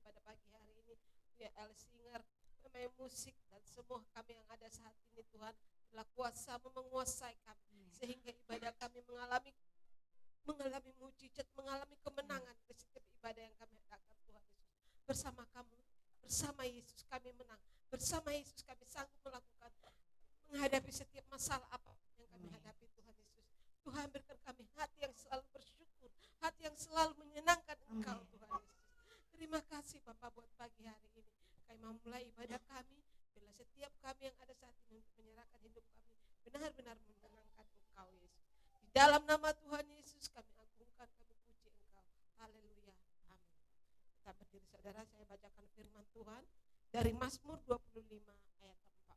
pada pagi hari ini. Ya El Singer, pemain musik dan semua kami yang ada saat ini Tuhan, telah kuasa-Mu menguasai kami sehingga ibadah kami mengalami mujizat, mengalami kemenangan di setiap ibadah yang kami adakan Tuhan Yesus. Bersama kamu, bersama Yesus kami menang, bersama Yesus kami sanggup menghadapi setiap masalah apa yang kami hadapi Tuhan Yesus. Tuhan berikan kami hati yang selalu bersyukur, hati yang selalu menyenangkan Engkau Tuhan Yesus. Terima kasih Bapak buat pagi hari ini. Kami memulai ibadah kami, bila setiap kami yang ada saat ini untuk menyerahkan hidup kami benar-benar menyenangkan Engkau Yesus. Di dalam nama Tuhan Yesus kami agungkan, kami puji Engkau. Haleluya. Amin. Kita berdiri saudara, saya bacakan firman Tuhan dari Mazmur 25 ayat 14.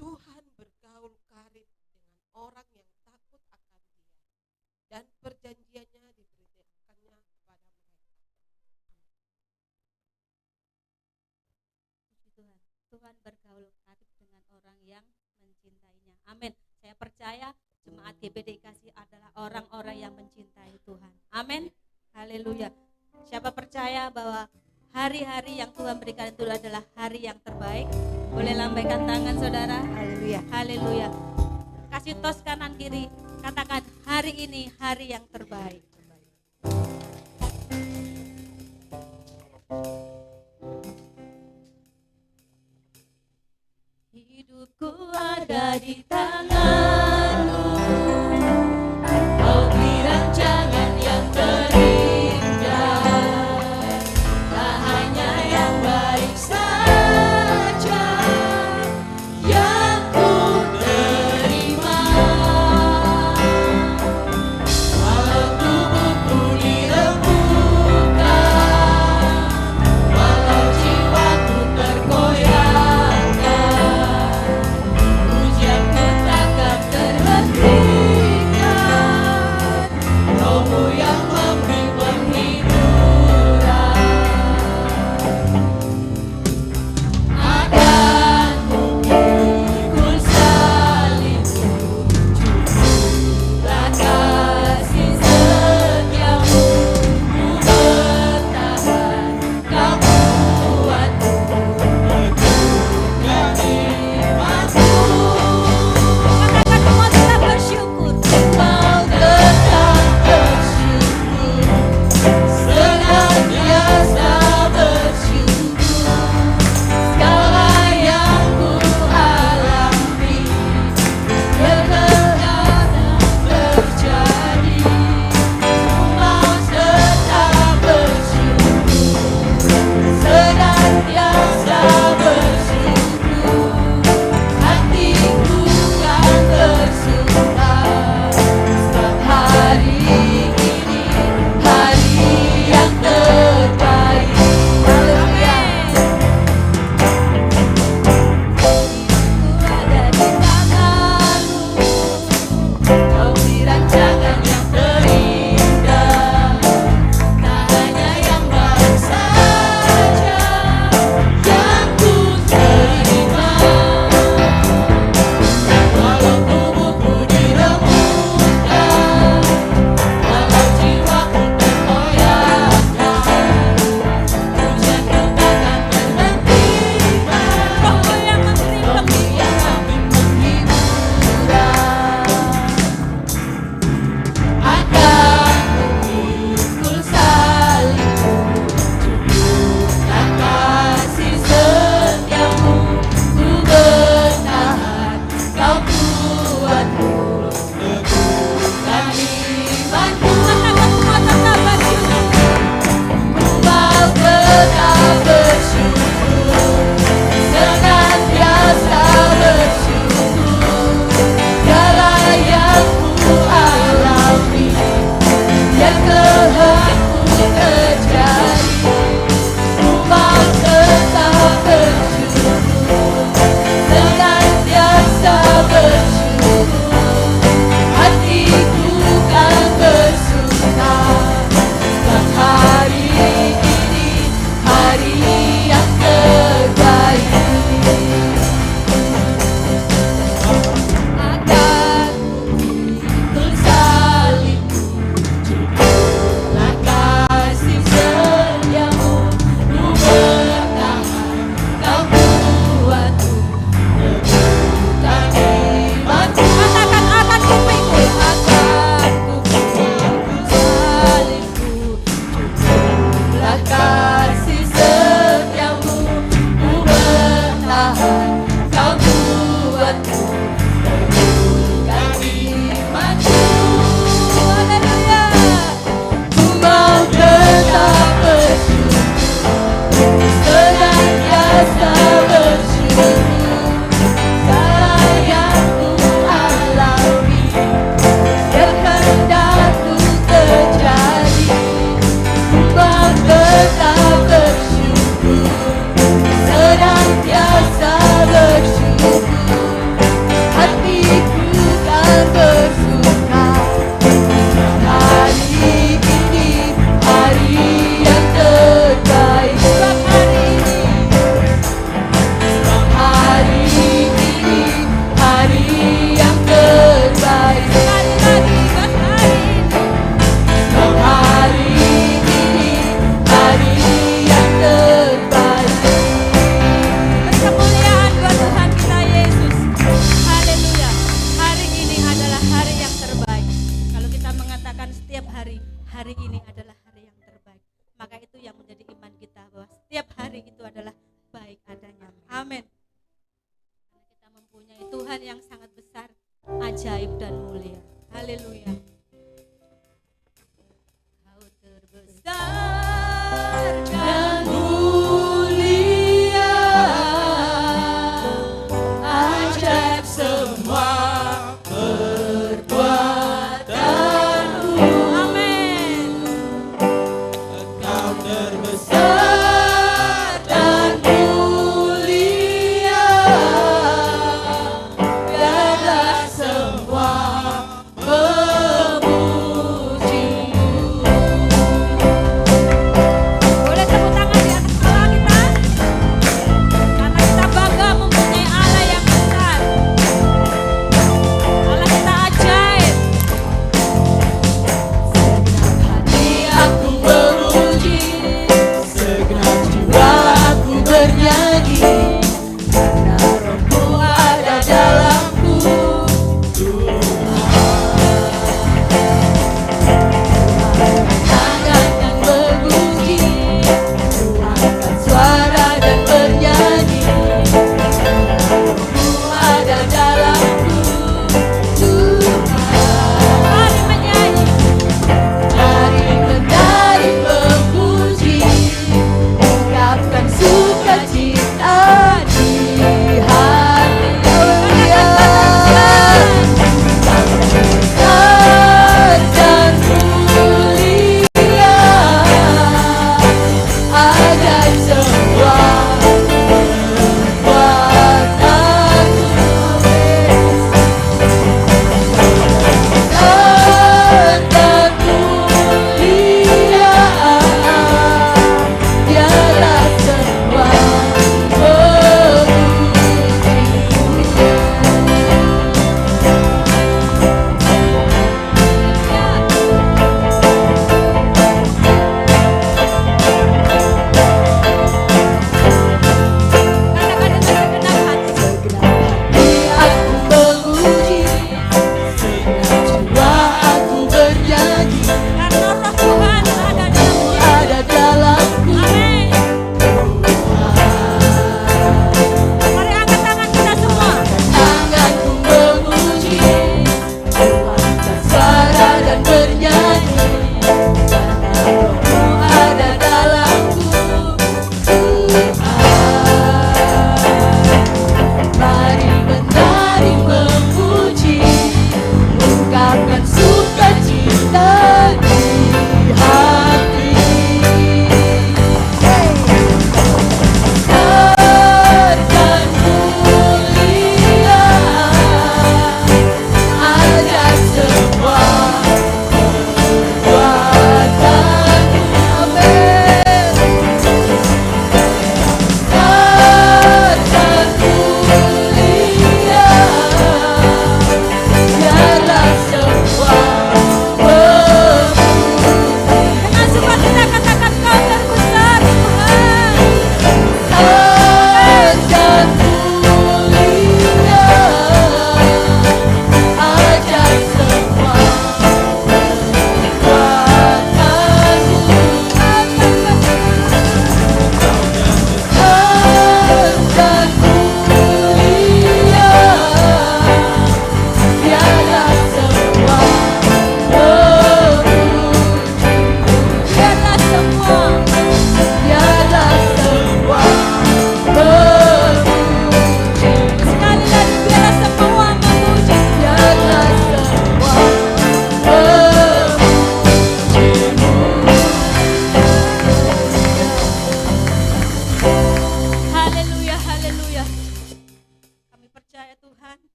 Tuhan bergaul karib dengan orang yang takut akan Dia, dan perjanjiannya diberitakannya kepada mereka. Puji Tuhan. Tuhan bergaul karib dengan orang yang mencintainya. Amin. Saya percaya jemaat GBD Kasih adalah orang-orang yang mencintai Tuhan. Amin. Haleluya. Siapa percaya bahwa hari-hari yang Tuhan berikan itu adalah hari yang terbaik? Boleh lambaikan tangan saudara. Haleluya. Haleluya. Kasih tos kanan kiri. Katakan hari ini hari yang terbaik. Hidupku ada di tangan-Mu. Kau beri rancangan yang terindah, tak hanya yang baik saja yang ku terima. Walau tubuhku dirembukan, walau jiwaku tergoyahkan, pujianku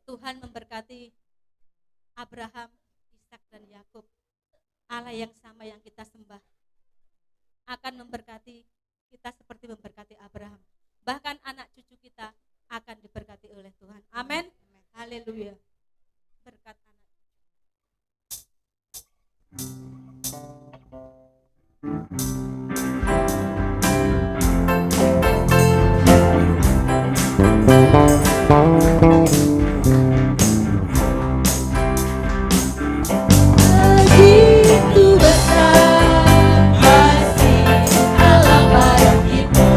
Tuhan memberkati Abraham, Ishak dan Yakub, Allah yang sama yang kita sembah akan memberkati kita seperti memberkati Abraham. Bahkan anak cucu kita akan diberkati oleh Tuhan. Amin. Haleluya. Berkat anak. Begitu besar kasih Allah pada kita.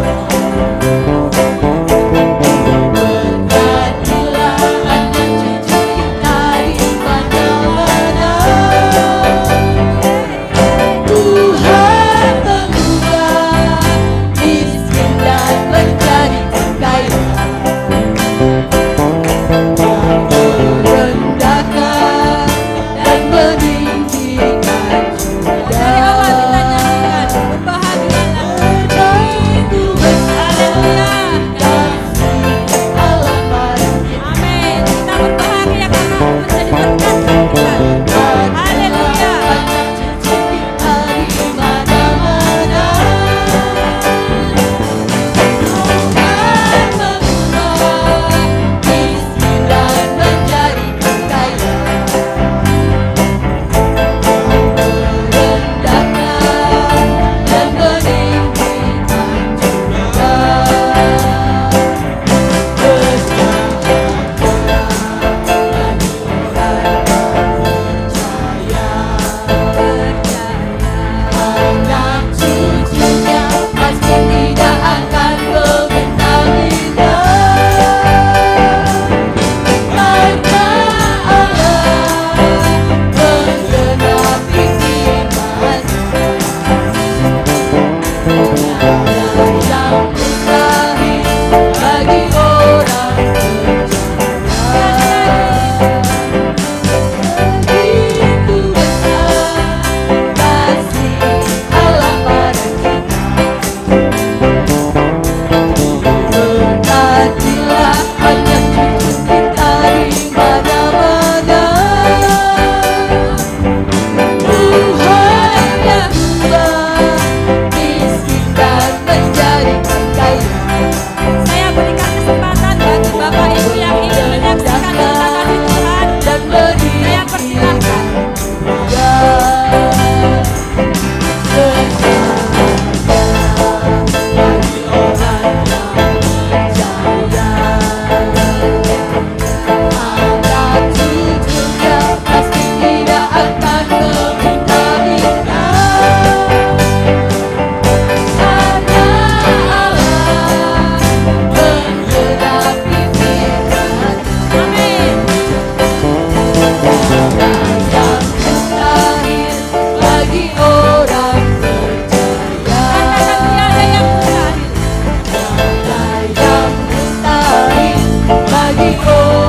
Berkatilah anak cucu kita di mana-mana. Tuhan mengubah miskin dan menjadi kaya. Merendahkan dan meninggikan juga. Begitu besar kasih Allah pada kita. Amin. Kita berbahagia karena menjadi berkat kita. Haleluya. Anak cucu kita di mana-mana. Tuhan mengubah miskin dan menjadi kaya. Merendahkan dan meninggikan juga. Anak cucunya pasti tidak akan mengenal kita. Karena Allah menggenapi firman. Yang mustahil bagi orang percaya. Begitu besar kasih Allah pada kita. Berkatilah anak cucu kita di mana-mana. Tuhan yang ubah miskin dan menjadi kaya. Saya berikan kesempatan bagi Bapak Ibu yang ingin menyaksikan cinta kasih Tuhan. Dan Saya persilahkan. Anak cucunya pasti tidak akan meminta kita. Karena Allah menggenapi firman. Amin. Yang mustahil bagi orang percaya. Katakan tiada yang mustahil. Yang mustahil bagi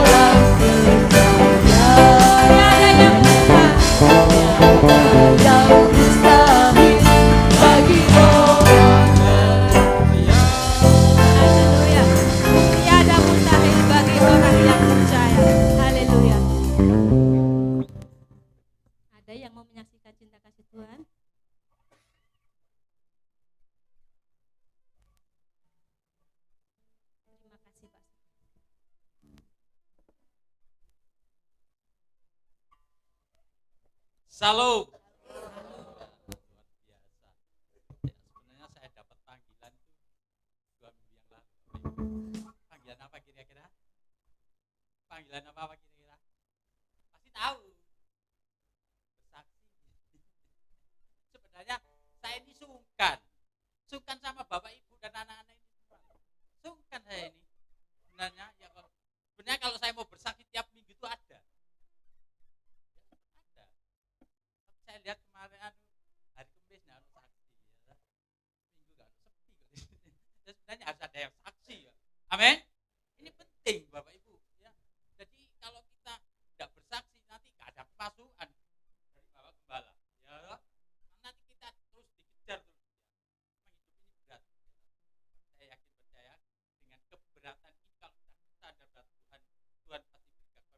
orang percaya. Tiada yang mustahil. Yang mustahil bagi orang Haleluya. Tiada mustahil bagi orang yang percaya. Haleluya. Ada yang mau menyaksikan cinta kasih Tuhan? Terima kasih Pak. Shalom. Luar biasa. Ya, sebenarnya saya dapat panggilan itu 2 minggu yang lalu. Panggilan apa kira-kira? Panggilan apa kira-kira? Pasti tahu. Bersaksi. Sebenarnya saya ini sungkan sama Bapak Ibu dan anak-anak ini semua. Sungkan saya ini. Sebenarnya ya kalau saya mau bersaksi tiap minggu itu ada. Ada. Saya lihat kemarin hari Kamis nggak ada saksi ya. Minggu nggak ada sepi. Ya, sebenarnya harus ada yang saksi ya. Amin. Ini penting Bapak Ibu ya. Jadi kalau kita tidak bersaksi nanti nggak ada pemasukan dari Bapak Gembala ya. Nanti kita terus dikejar terus. Memang hidup ini berat. Saya yakin percaya dengan keberatan ini kalau kita sadar bahwa Tuhan pasti berikan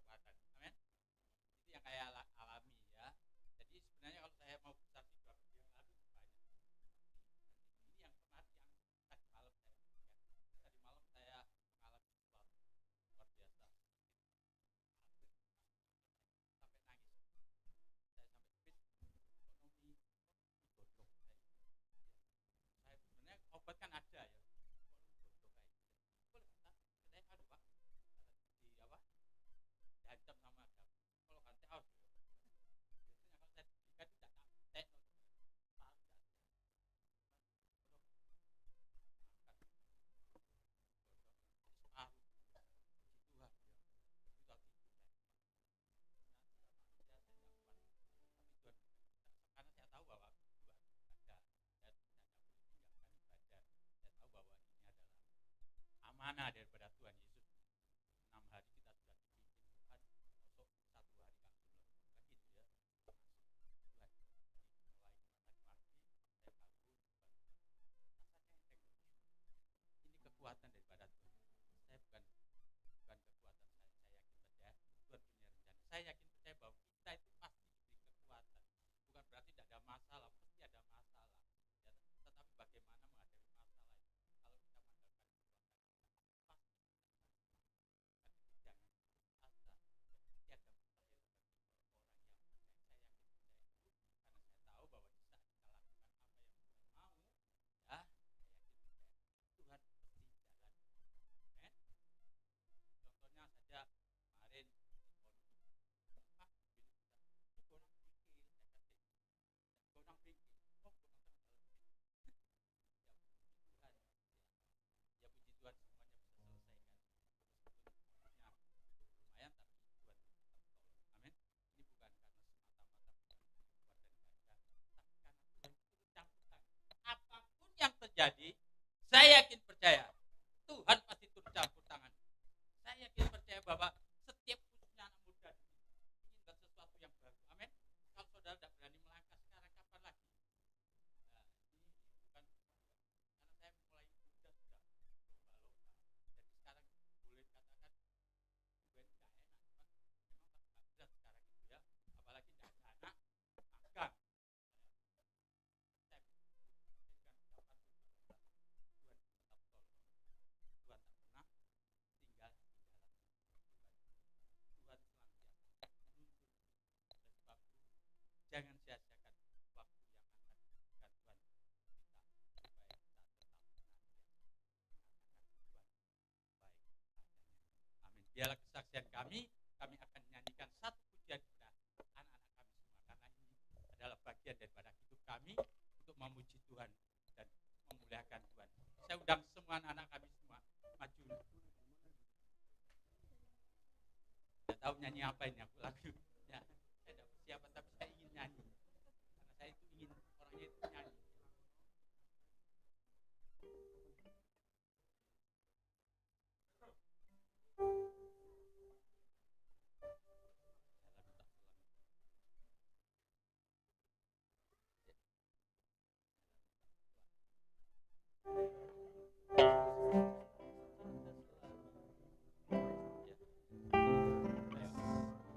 mana daripada Tuhan Yesus. 6 hari kita sudah dipimpin Tuhan, untuk 1 hari kami belum. Kan gitu ya. Tuhan mulai maki-maki, saya kabur. Rasanya enteng. Ini kekuatan daripada Tuhan. Saya bukan kekuatan saya yakin percaya Tuhan punya rencana. Saya yakin percaya bahwa kita itu pasti diberi kekuatan. Bukan berarti tidak ada masalah, pasti ada masalah. Ya, tetapi bagaimana menghadapi masalah itu? Kalau kita mengandalkan kekuatan kita, pasti kita jangan putus asa. Tiada mustahil bagi orang yang percaya. Saya yakin percaya itu karena saya tahu bahwa di saat kita lakukan apa yang Tuhan mau, ya, saya yakin percaya Tuhan pasti jalan. Amen. Contohnya saja kemarin Pak, ini gonang pikir, saya kata, gonang pikir, oh gonang tengah dalam Tuhan, ya puji Tuhan semuanya bisa selesaikan. Meskipun lumayan, tapi Tuhan tetap tolong. Amin. Ini bukan karena semata-mata bukan kekuatan dan ganda, tapi karena Tuhan turut campur tangan. Apapun yang terjadi, saya yakin percaya Tuhan pasti turut campur tangan. Saya yakin percaya bahwa setiap khususnya anak muda inginkan sesuatu yang baru. Amin. Kalau saudara tidak berani melangkah sekarang, kapan lagi? Nah, ini bukan karena saya mulai muda sudah lomba-lomba. Jadi sekarang boleh katakan UN tidak enak. Memang tak berat sekarang itu ya. Apalagi tidak ada anak magang. Saya berikan ucapan Tuhan tetap tolong. Tuhan tak pernah tinggal di dalam kehidupan. Tuhan senantiasa menuntun. Oleh sebab itu, jangan sia-siakan waktu yang akan diberikan Tuhan kita, supaya kita tetap senantiasa mengatakan Tuhan baik adanya. Amin. Biarlah kesaksian kami akan menyanyikan satu pujian kepada anak-anak kami semua, karena ini adalah bagian daripada hidup kami untuk memuji Tuhan dan memuliakan Tuhan. Saya undang semua anak-anak kami semua maju. Tidak tahu nyanyi apa ini aku lagu. Ya, saya tidak persiapan tapi saya ingin nyanyi. Karena saya itu ingin orangnya itu nyanyi.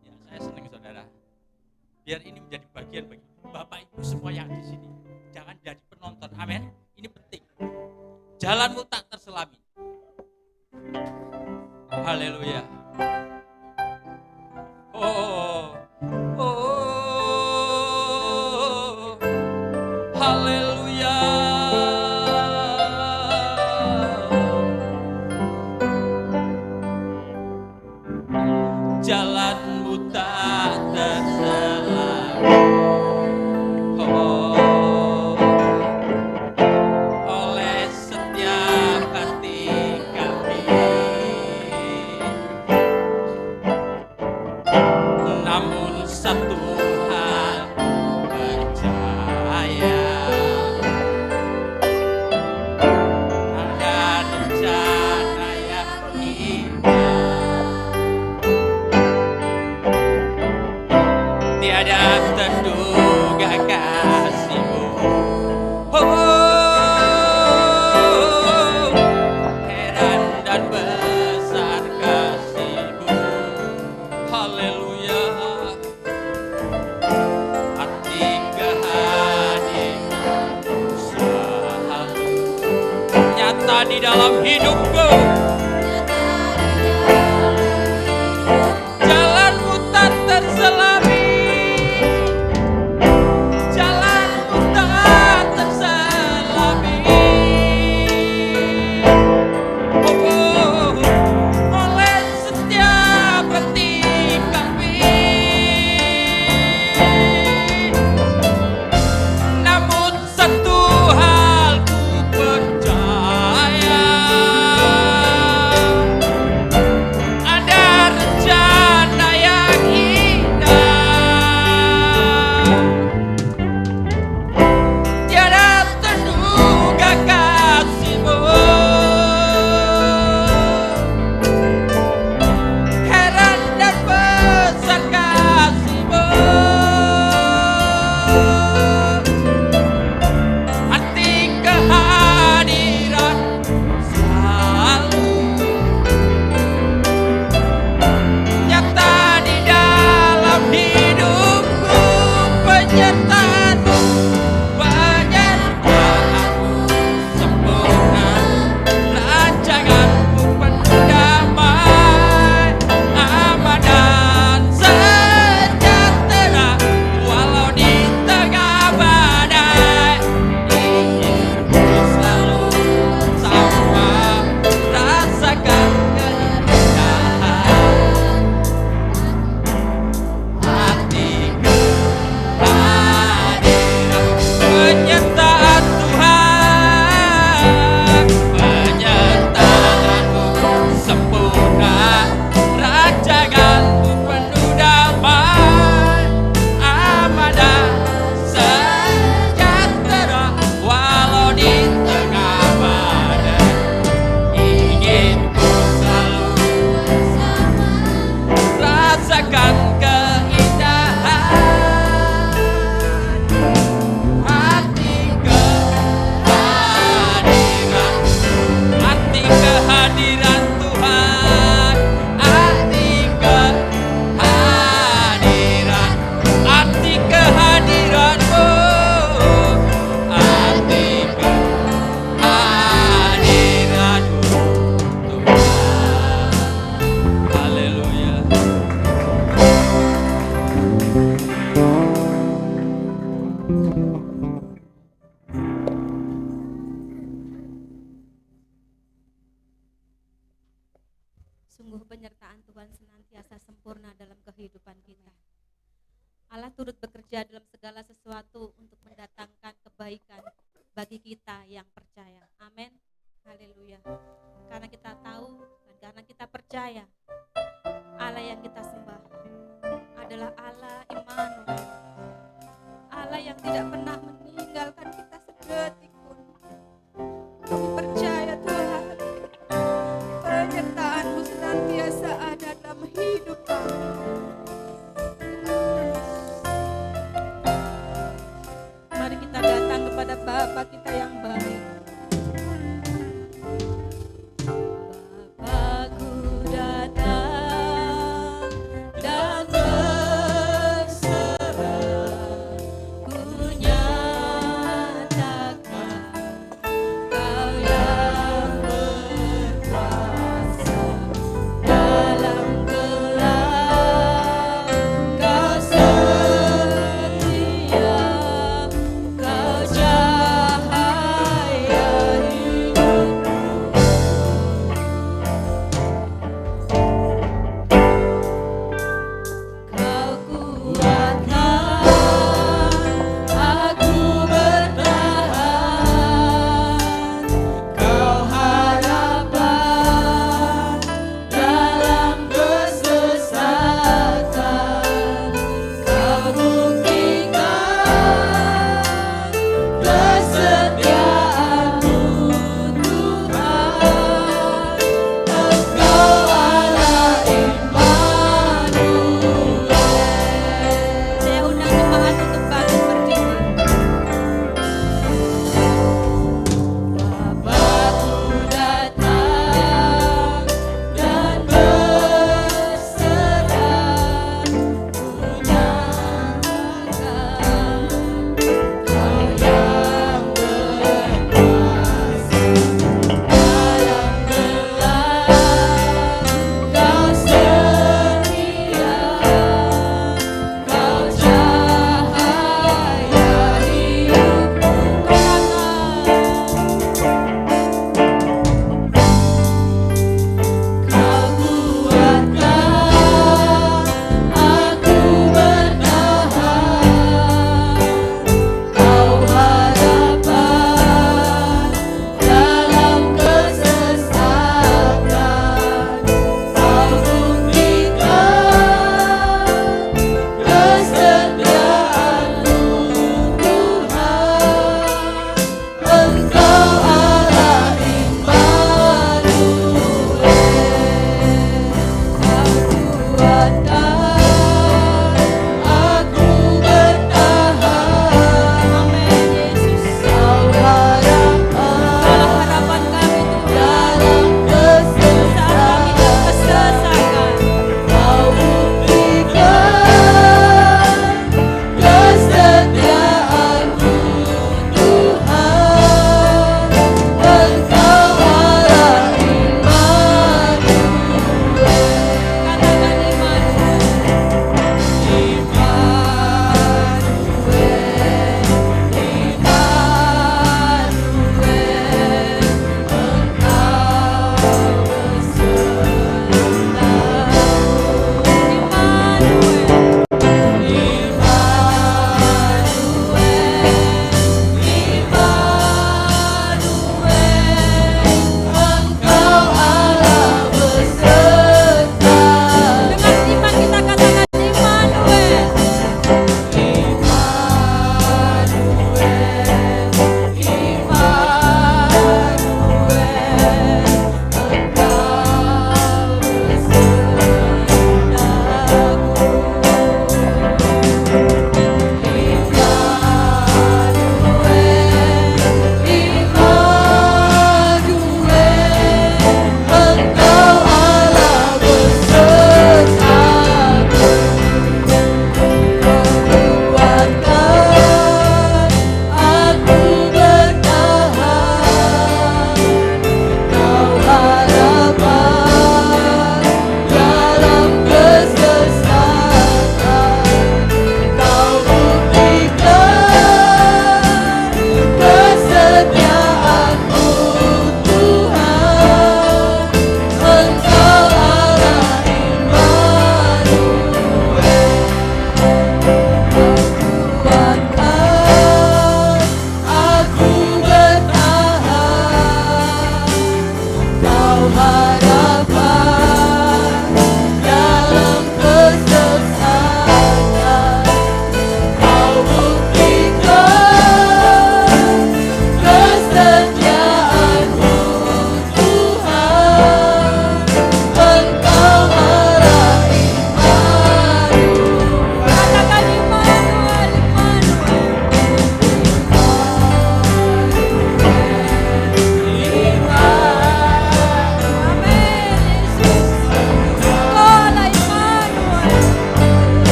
Ya, saya senang saudara. Biar ini menjadi bagian bagi Bapak Ibu semua yang di sini. Jangan jadi penonton. Amin. Ini penting. Jalanmu tak terselami. Haleluya. Oh, oh, haleluya. Jalanmu tak terselami. Oh, oleh setiap hati kami. Namun satu hal percaya, ada rencana yang indah Tuhan senantiasa sempurna dalam kehidupan kita. Allah turut bekerja dalam segala sesuatu untuk mendatangkan kebaikan bagi kita yang percaya. Amin. Haleluya. Karena kita tahu dan karena kita percaya Allah yang kita sembah adalah Allah Immanuel. Allah yang tidak pernah meninggalkan kita sedetik pun. Kami percaya Tuhan, penyertaan-Mu senantiasa ada dalam hidup kami. Mari kita datang kepada Bapa kita yang baik. Bapakku datang dan berserah, ku nyatakan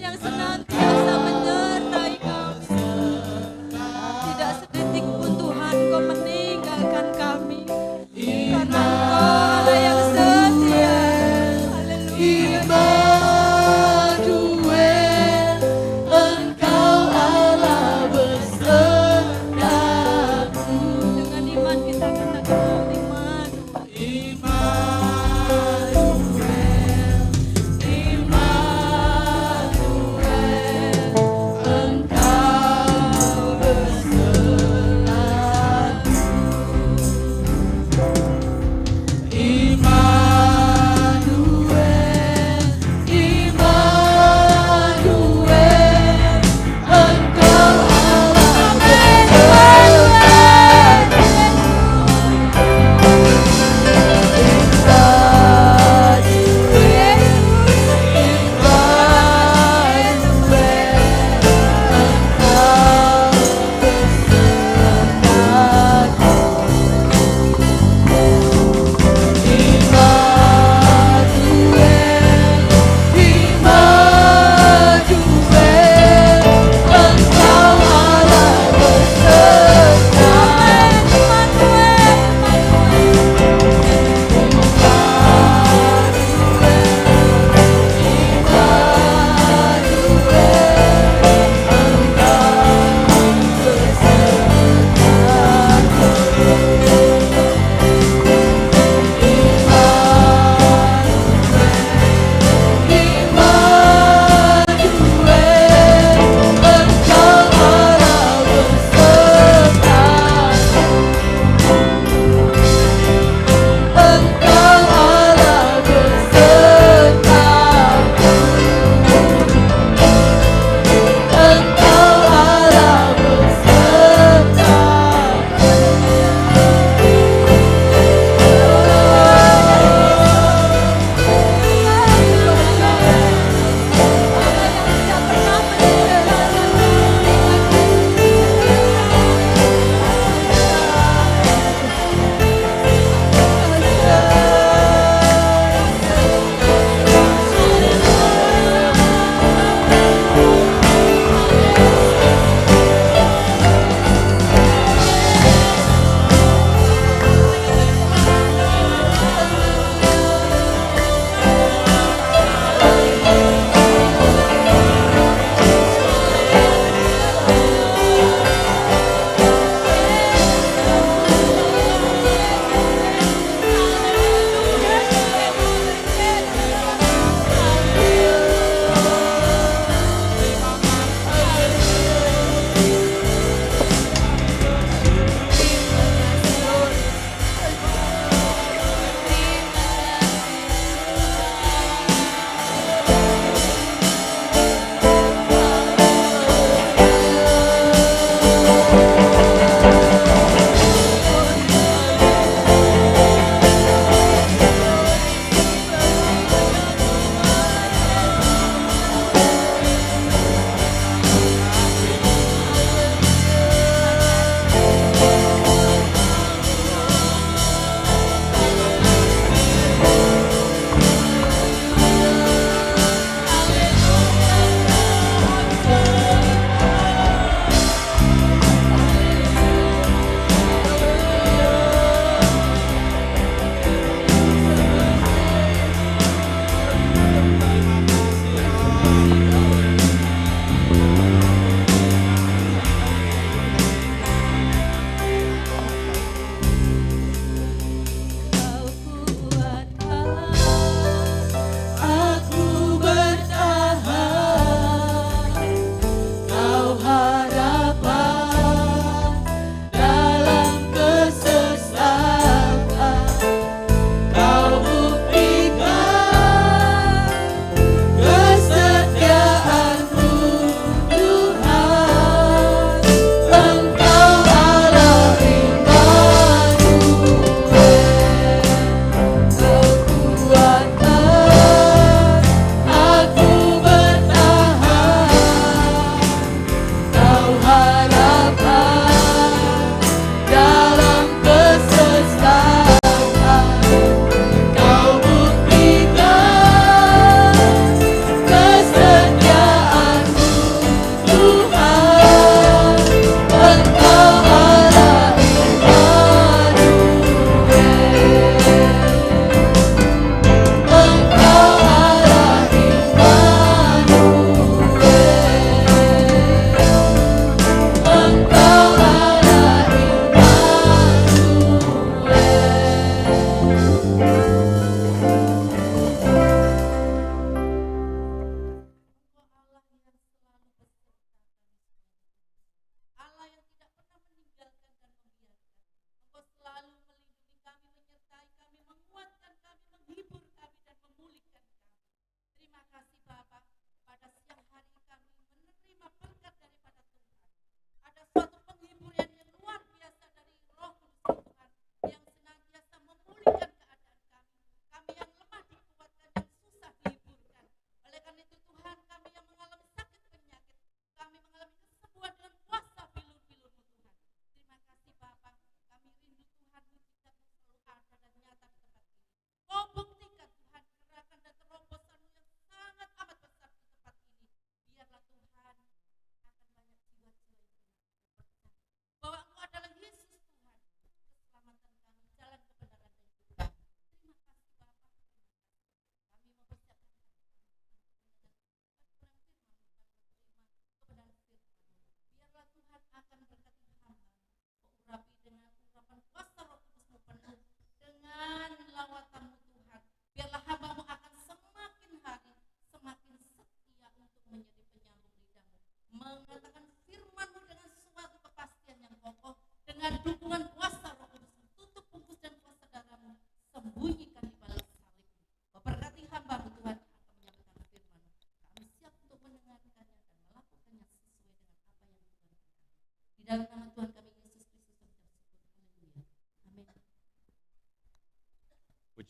yang senantiasa menyertai kami. Tidak sedetik pun Tuhan Kau meninggalkan kami. Karena Engkau Allah yang setia. Haleluya. Immanuel, Engkau Allah besertaku. Dengan iman kita katakan Immanuel. Immanuel, Immanuel,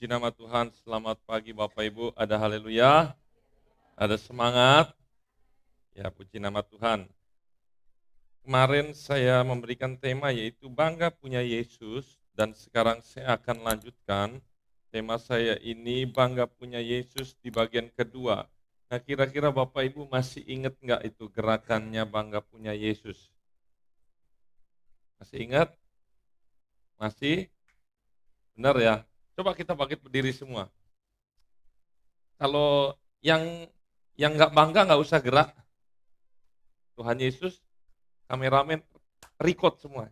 Puji nama Tuhan, selamat pagi Bapak Ibu, ada haleluya, ada semangat, ya puji nama Tuhan. Kemarin saya memberikan tema yaitu bangga punya Yesus, dan sekarang saya akan lanjutkan. Tema saya ini bangga punya Yesus di bagian kedua. Nah kira-kira Bapak Ibu masih ingat nggak itu gerakannya bangga punya Yesus? Masih ingat? Masih? Benar ya? Coba kita bangkit berdiri semua. Kalau yang nggak bangga nggak usah gerak. Tuhan Yesus, kameramen, record semua.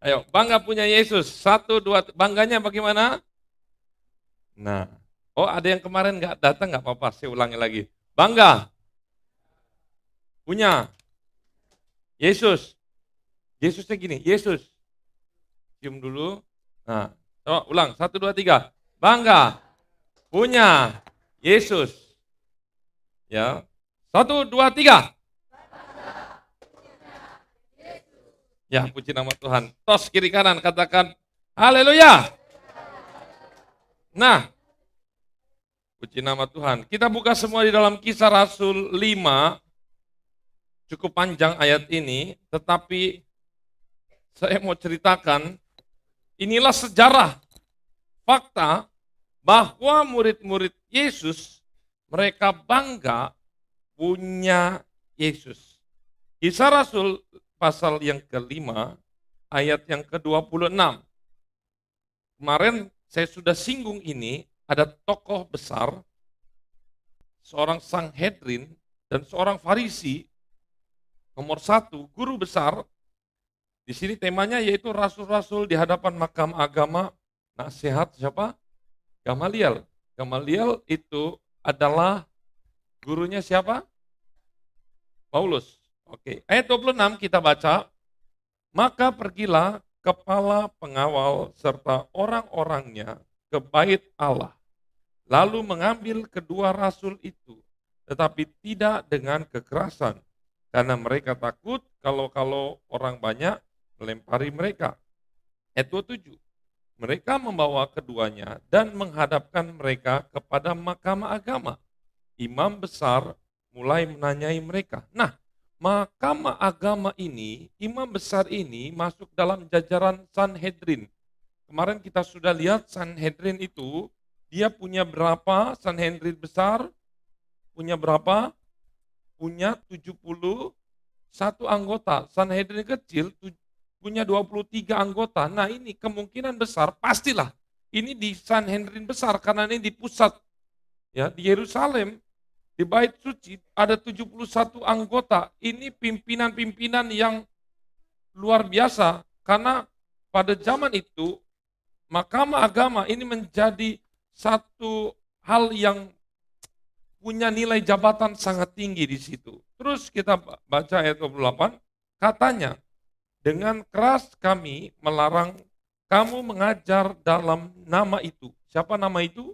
Ayo, bangga punya Yesus. 1, 2, bangganya bagaimana? Nah, oh ada yang kemarin nggak datang nggak apa-apa, saya ulangi lagi. Bangga punya Yesus. Yesusnya gini, Yesus. Cium dulu. Nah, coba ulang, 1, 2, 3. Bangga punya Yesus. Ya, 1, 2, 3. Ya, puji nama Tuhan. Tos kiri kanan, katakan haleluya. Nah, puji nama Tuhan. Kita buka semua di dalam Kisah Rasul 5. Cukup panjang ayat ini, tetapi saya mau ceritakan, inilah sejarah, fakta bahwa murid-murid Yesus, mereka bangga punya Yesus. Kisah Rasul pasal yang ke-5, ayat yang ke-26. Kemarin saya sudah singgung ini, ada tokoh besar, seorang Sanhedrin dan seorang Farisi, nomor 1, guru besar. Di sini temanya yaitu rasul-rasul di hadapan mahkamah agama, nasihat siapa? Gamaliel. Gamaliel itu adalah gurunya siapa? Paulus. Oke, ayat 26 kita baca. Maka pergilah kepala pengawal serta orang-orangnya ke bait Allah, lalu mengambil kedua rasul itu, tetapi tidak dengan kekerasan, karena mereka takut kalau orang banyak melempari mereka. Ayat 27. Mereka membawa keduanya dan menghadapkan mereka kepada mahkamah agama. Imam besar mulai menanyai mereka. Nah, mahkamah agama ini, imam besar ini masuk dalam jajaran Sanhedrin. Kemarin kita sudah lihat Sanhedrin itu, dia punya berapa? Sanhedrin besar punya berapa? Punya 71 anggota. Sanhedrin kecil punya 23 anggota. Nah ini kemungkinan besar, pastilah ini di Sanhedrin besar karena ini di pusat, ya di Yerusalem, di Bait Suci ada 71 anggota. Ini pimpinan-pimpinan yang luar biasa karena pada zaman itu mahkamah agama ini menjadi satu hal yang punya nilai jabatan sangat tinggi di situ. Terus kita baca ayat 28, katanya, dengan keras kami melarang kamu mengajar dalam nama itu. Siapa nama itu?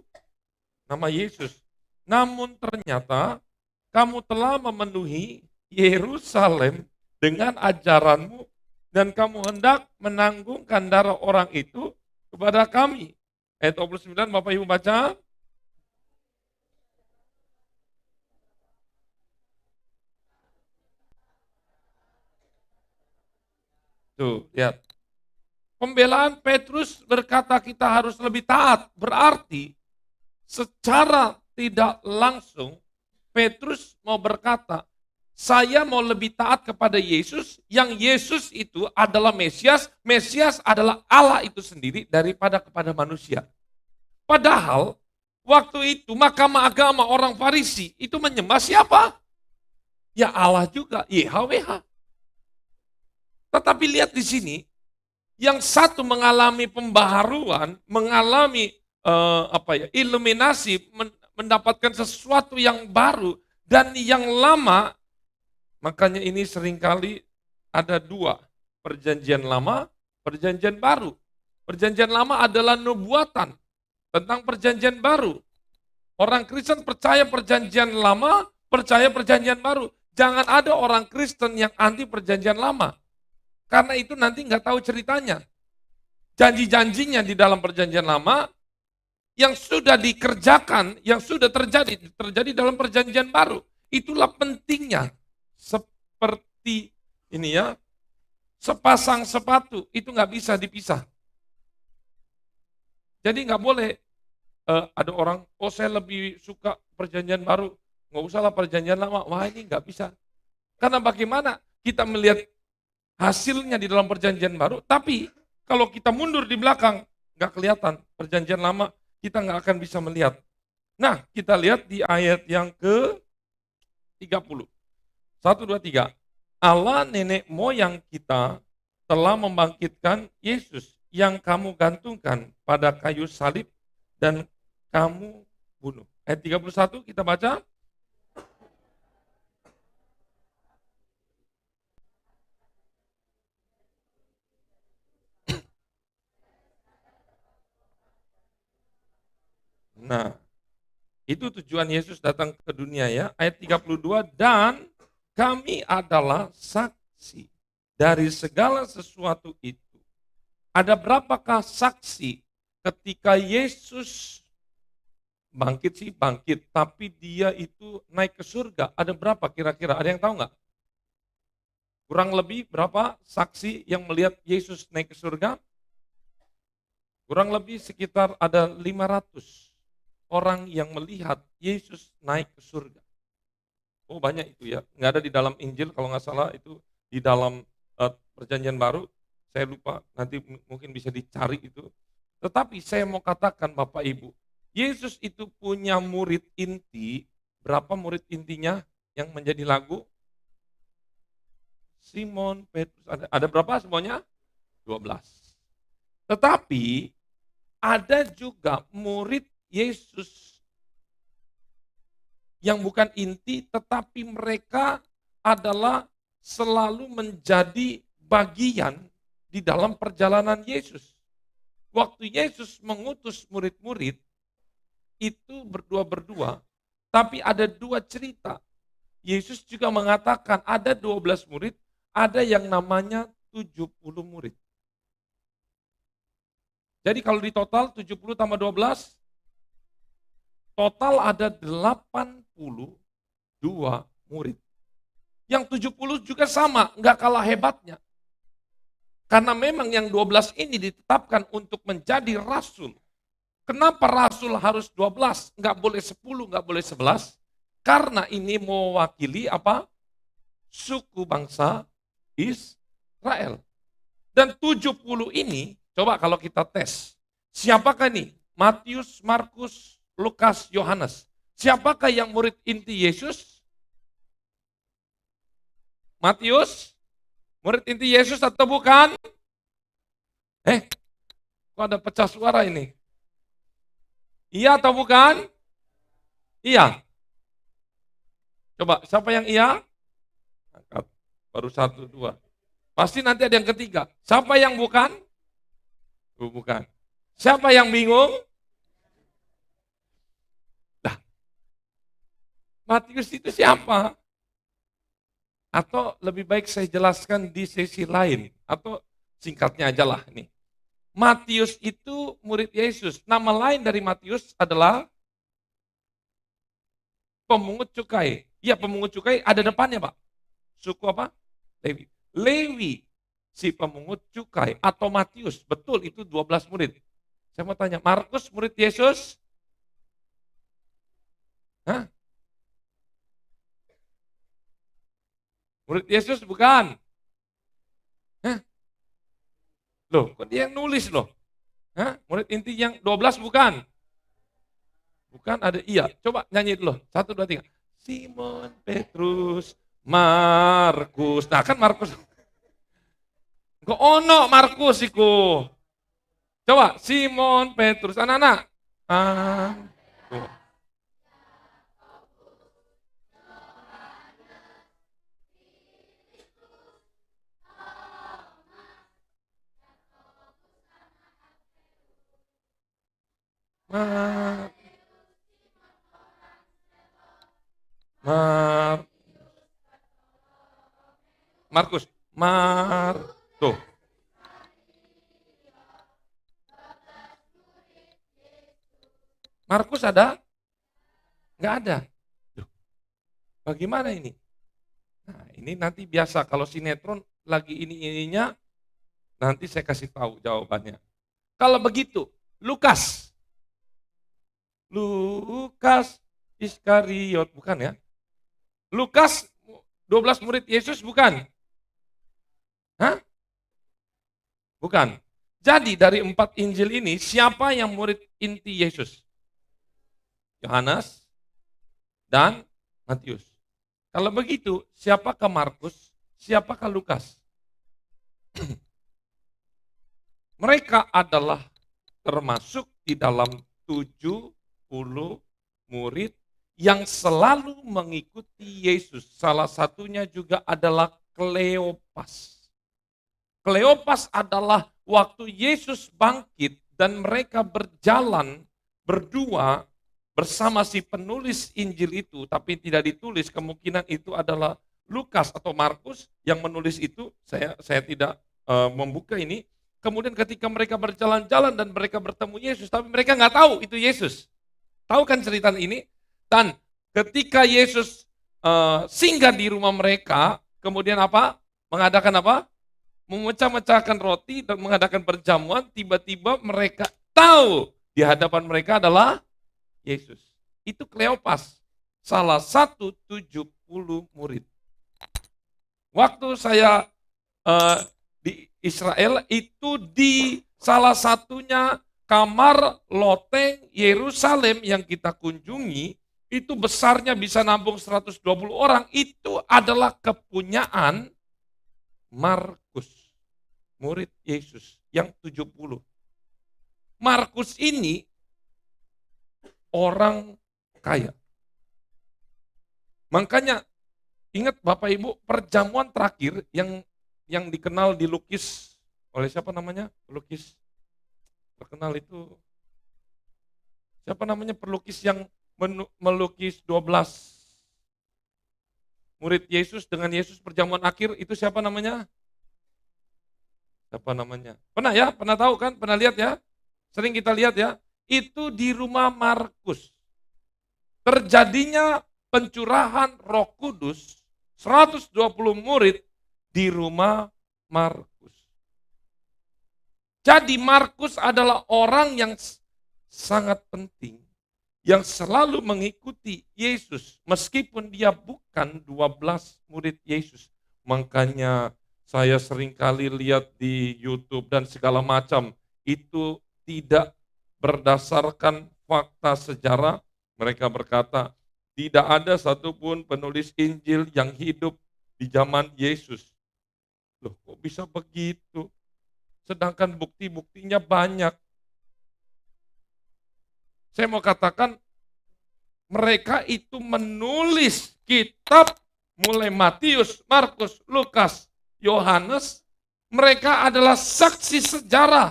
Nama Yesus. Namun ternyata kamu telah memenuhi Yerusalem dengan ajaranmu dan kamu hendak menanggungkan darah orang itu kepada kami. Ayat 29 Bapak Ibu baca. Tuh, lihat. Pembelaan Petrus berkata kita harus lebih taat. Berarti secara tidak langsung Petrus mau berkata, saya mau lebih taat kepada Yesus, yang Yesus itu adalah Mesias, Mesias adalah Allah itu sendiri daripada kepada manusia. Padahal waktu itu mahkamah agama orang Farisi itu menyembah siapa? Ya Allah juga, YHWH. Tetapi lihat di sini, yang satu mengalami pembaharuan, mengalami iluminasi, mendapatkan sesuatu yang baru, dan yang lama, makanya ini seringkali ada dua, perjanjian lama, perjanjian baru. Perjanjian lama adalah nubuatan tentang perjanjian baru. Orang Kristen percaya perjanjian lama, percaya perjanjian baru. Jangan ada orang Kristen yang anti perjanjian lama. Karena itu nanti nggak tahu ceritanya. Janji-janjinya di dalam perjanjian lama yang sudah dikerjakan, yang sudah terjadi dalam perjanjian baru. Itulah pentingnya. Seperti ini ya, sepasang sepatu itu nggak bisa dipisah. Jadi nggak boleh ada orang, oh saya lebih suka perjanjian baru, nggak usahlah perjanjian lama. Wah ini nggak bisa. Karena bagaimana kita melihat hasilnya di dalam perjanjian baru, tapi kalau kita mundur di belakang, nggak kelihatan. Perjanjian lama kita nggak akan bisa melihat. Nah, kita lihat di ayat yang ke-30. 1, 2, 3. Allah nenek moyang kita telah membangkitkan Yesus yang kamu gantungkan pada kayu salib dan kamu bunuh. Ayat 31 kita baca. Nah, itu tujuan Yesus datang ke dunia ya. Ayat 32, dan kami adalah saksi dari segala sesuatu itu. Ada berapakah saksi ketika Yesus bangkit sih? Bangkit, tapi dia itu naik ke surga. Ada berapa kira-kira? Ada yang tahu nggak? Kurang lebih berapa saksi yang melihat Yesus naik ke surga? Kurang lebih sekitar ada 500 orang yang melihat Yesus naik ke surga. Oh banyak itu ya, nggak ada di dalam Injil kalau nggak salah, itu di dalam perjanjian baru, saya lupa, nanti mungkin bisa dicari itu. Tetapi saya mau katakan Bapak Ibu, Yesus itu punya murid inti, berapa murid intinya yang menjadi lagu? Simon, Petrus, ada berapa semuanya? 12. Tetapi ada juga murid Yesus yang bukan inti, tetapi mereka adalah selalu menjadi bagian di dalam perjalanan Yesus. Waktu Yesus mengutus murid-murid, itu berdua-berdua, tapi ada 2 cerita. Yesus juga mengatakan ada 12 murid, ada yang namanya 70 murid. Jadi kalau di total 70 tambah 12, total ada 82 murid. Yang 70 juga sama, nggak kalah hebatnya. Karena memang yang 12 ini ditetapkan untuk menjadi rasul. Kenapa rasul harus 12? Nggak boleh 10, nggak boleh 11. Karena ini mewakili apa? Suku bangsa Israel. Dan 70 ini, coba kalau kita tes. Siapakah nih? Matius, Markus, Lukas, Yohanes. Siapakah yang murid inti Yesus? Matius? Murid inti Yesus atau bukan? Kok ada pecah suara ini? Iya atau bukan? Iya. Coba, siapa yang iya? Angkat. Baru 1, 2. Pasti nanti ada yang ketiga. Siapa yang bukan? Bukan. Siapa yang bingung? Matius itu siapa? Atau lebih baik saya jelaskan di sesi lain, atau singkatnya aja lah nih. Matius itu murid Yesus. Nama lain dari Matius adalah pemungut cukai. Iya, pemungut cukai ada depannya, Pak. Suku apa? Lewi. Lewi, si pemungut cukai, atau Matius. Betul, itu 12 murid. Saya mau tanya, Markus murid Yesus? Hah? Murid Yesus bukan? Hah? Loh, kok dia yang nulis loh? Hah? Murid inti yang 12 bukan? Bukan, ada iya. Coba nyanyi dulu. 1, 2, 3. Simon, Petrus, Markus. Nah kan Markus. Kok ono Markus iku? Coba, Simon, Petrus. Anak-anak. Markus, tuh. Markus ada? Nggak ada. Duh, bagaimana ini? Nah, ini nanti biasa kalau sinetron lagi ininya, nanti saya kasih tahu jawabannya. Kalau begitu, Lukas Iskariot, bukan ya? Lukas 12 murid Yesus bukan? Hah? Bukan. Jadi dari 4 Injil ini, siapa yang murid inti Yesus? Yohanes dan Matius. Kalau begitu, siapakah Markus? Siapakah Lukas? Mereka adalah termasuk di dalam 70 murid yang selalu mengikuti Yesus. Salah satunya juga adalah Kleopas. Kleopas adalah waktu Yesus bangkit dan mereka berjalan berdua bersama si penulis Injil itu, tapi tidak ditulis, kemungkinan itu adalah Lukas atau Markus yang menulis itu. Saya tidak membuka ini. Kemudian ketika mereka berjalan-jalan dan mereka bertemu Yesus, tapi mereka nggak tahu itu Yesus. Tahu kan cerita ini? Dan ketika Yesus singgah di rumah mereka, kemudian apa? Mengadakan apa? Memecah-mecahkan roti dan mengadakan perjamuan, tiba-tiba mereka tahu di hadapan mereka adalah Yesus. Itu Kleopas, salah satu 70 murid. Waktu saya di Israel itu di salah satunya kamar loteng Yerusalem yang kita kunjungi, itu besarnya bisa nampung 120 orang, itu adalah kepunyaan Markus, murid Yesus yang 70. Markus ini orang kaya. Makanya ingat Bapak Ibu, perjamuan terakhir yang dikenal dilukis oleh siapa namanya? Pelukis terkenal itu. Siapa namanya pelukis yang melukis 12 murid Yesus dengan Yesus perjamuan akhir, itu siapa namanya? Siapa namanya? Pernah ya? Pernah tahu kan? Pernah lihat ya? Sering kita lihat ya? Itu di rumah Markus. Terjadinya pencurahan Roh Kudus 120 murid di rumah Markus. Jadi Markus adalah orang yang sangat penting, yang selalu mengikuti Yesus meskipun dia bukan 12 murid Yesus. Makanya saya seringkali lihat di YouTube dan segala macam, itu tidak berdasarkan fakta sejarah. Mereka berkata, tidak ada satupun penulis Injil yang hidup di zaman Yesus. Loh, kok bisa begitu? Sedangkan bukti-buktinya banyak. Saya mau katakan, mereka itu menulis kitab mulai Matius, Markus, Lukas, Yohanes. Mereka adalah saksi sejarah.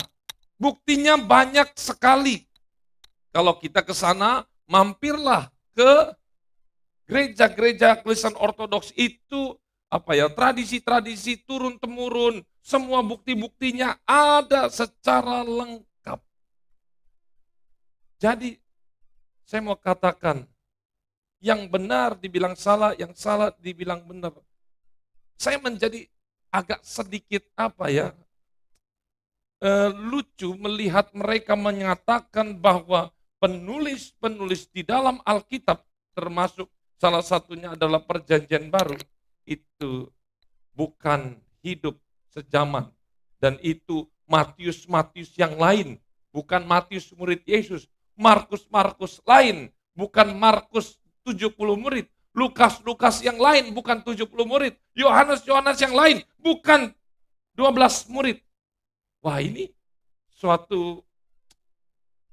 Buktinya banyak sekali. Kalau kita ke sana, mampirlah ke gereja-gereja Kristen Ortodoks itu, tradisi-tradisi turun-temurun, semua bukti-buktinya ada secara lengkap. Jadi, saya mau katakan, yang benar dibilang salah, yang salah dibilang benar. Saya menjadi agak sedikit lucu melihat mereka menyatakan bahwa penulis-penulis di dalam Alkitab, termasuk salah satunya adalah Perjanjian Baru, itu bukan hidup sejaman. Dan itu Matius-Matius yang lain, bukan Matius murid Yesus. Markus-Markus lain, bukan Markus 70 murid. Lukas-Lukas yang lain, bukan 70 murid. Yohanes-Yohanes yang lain, bukan 12 murid. Wah, ini suatu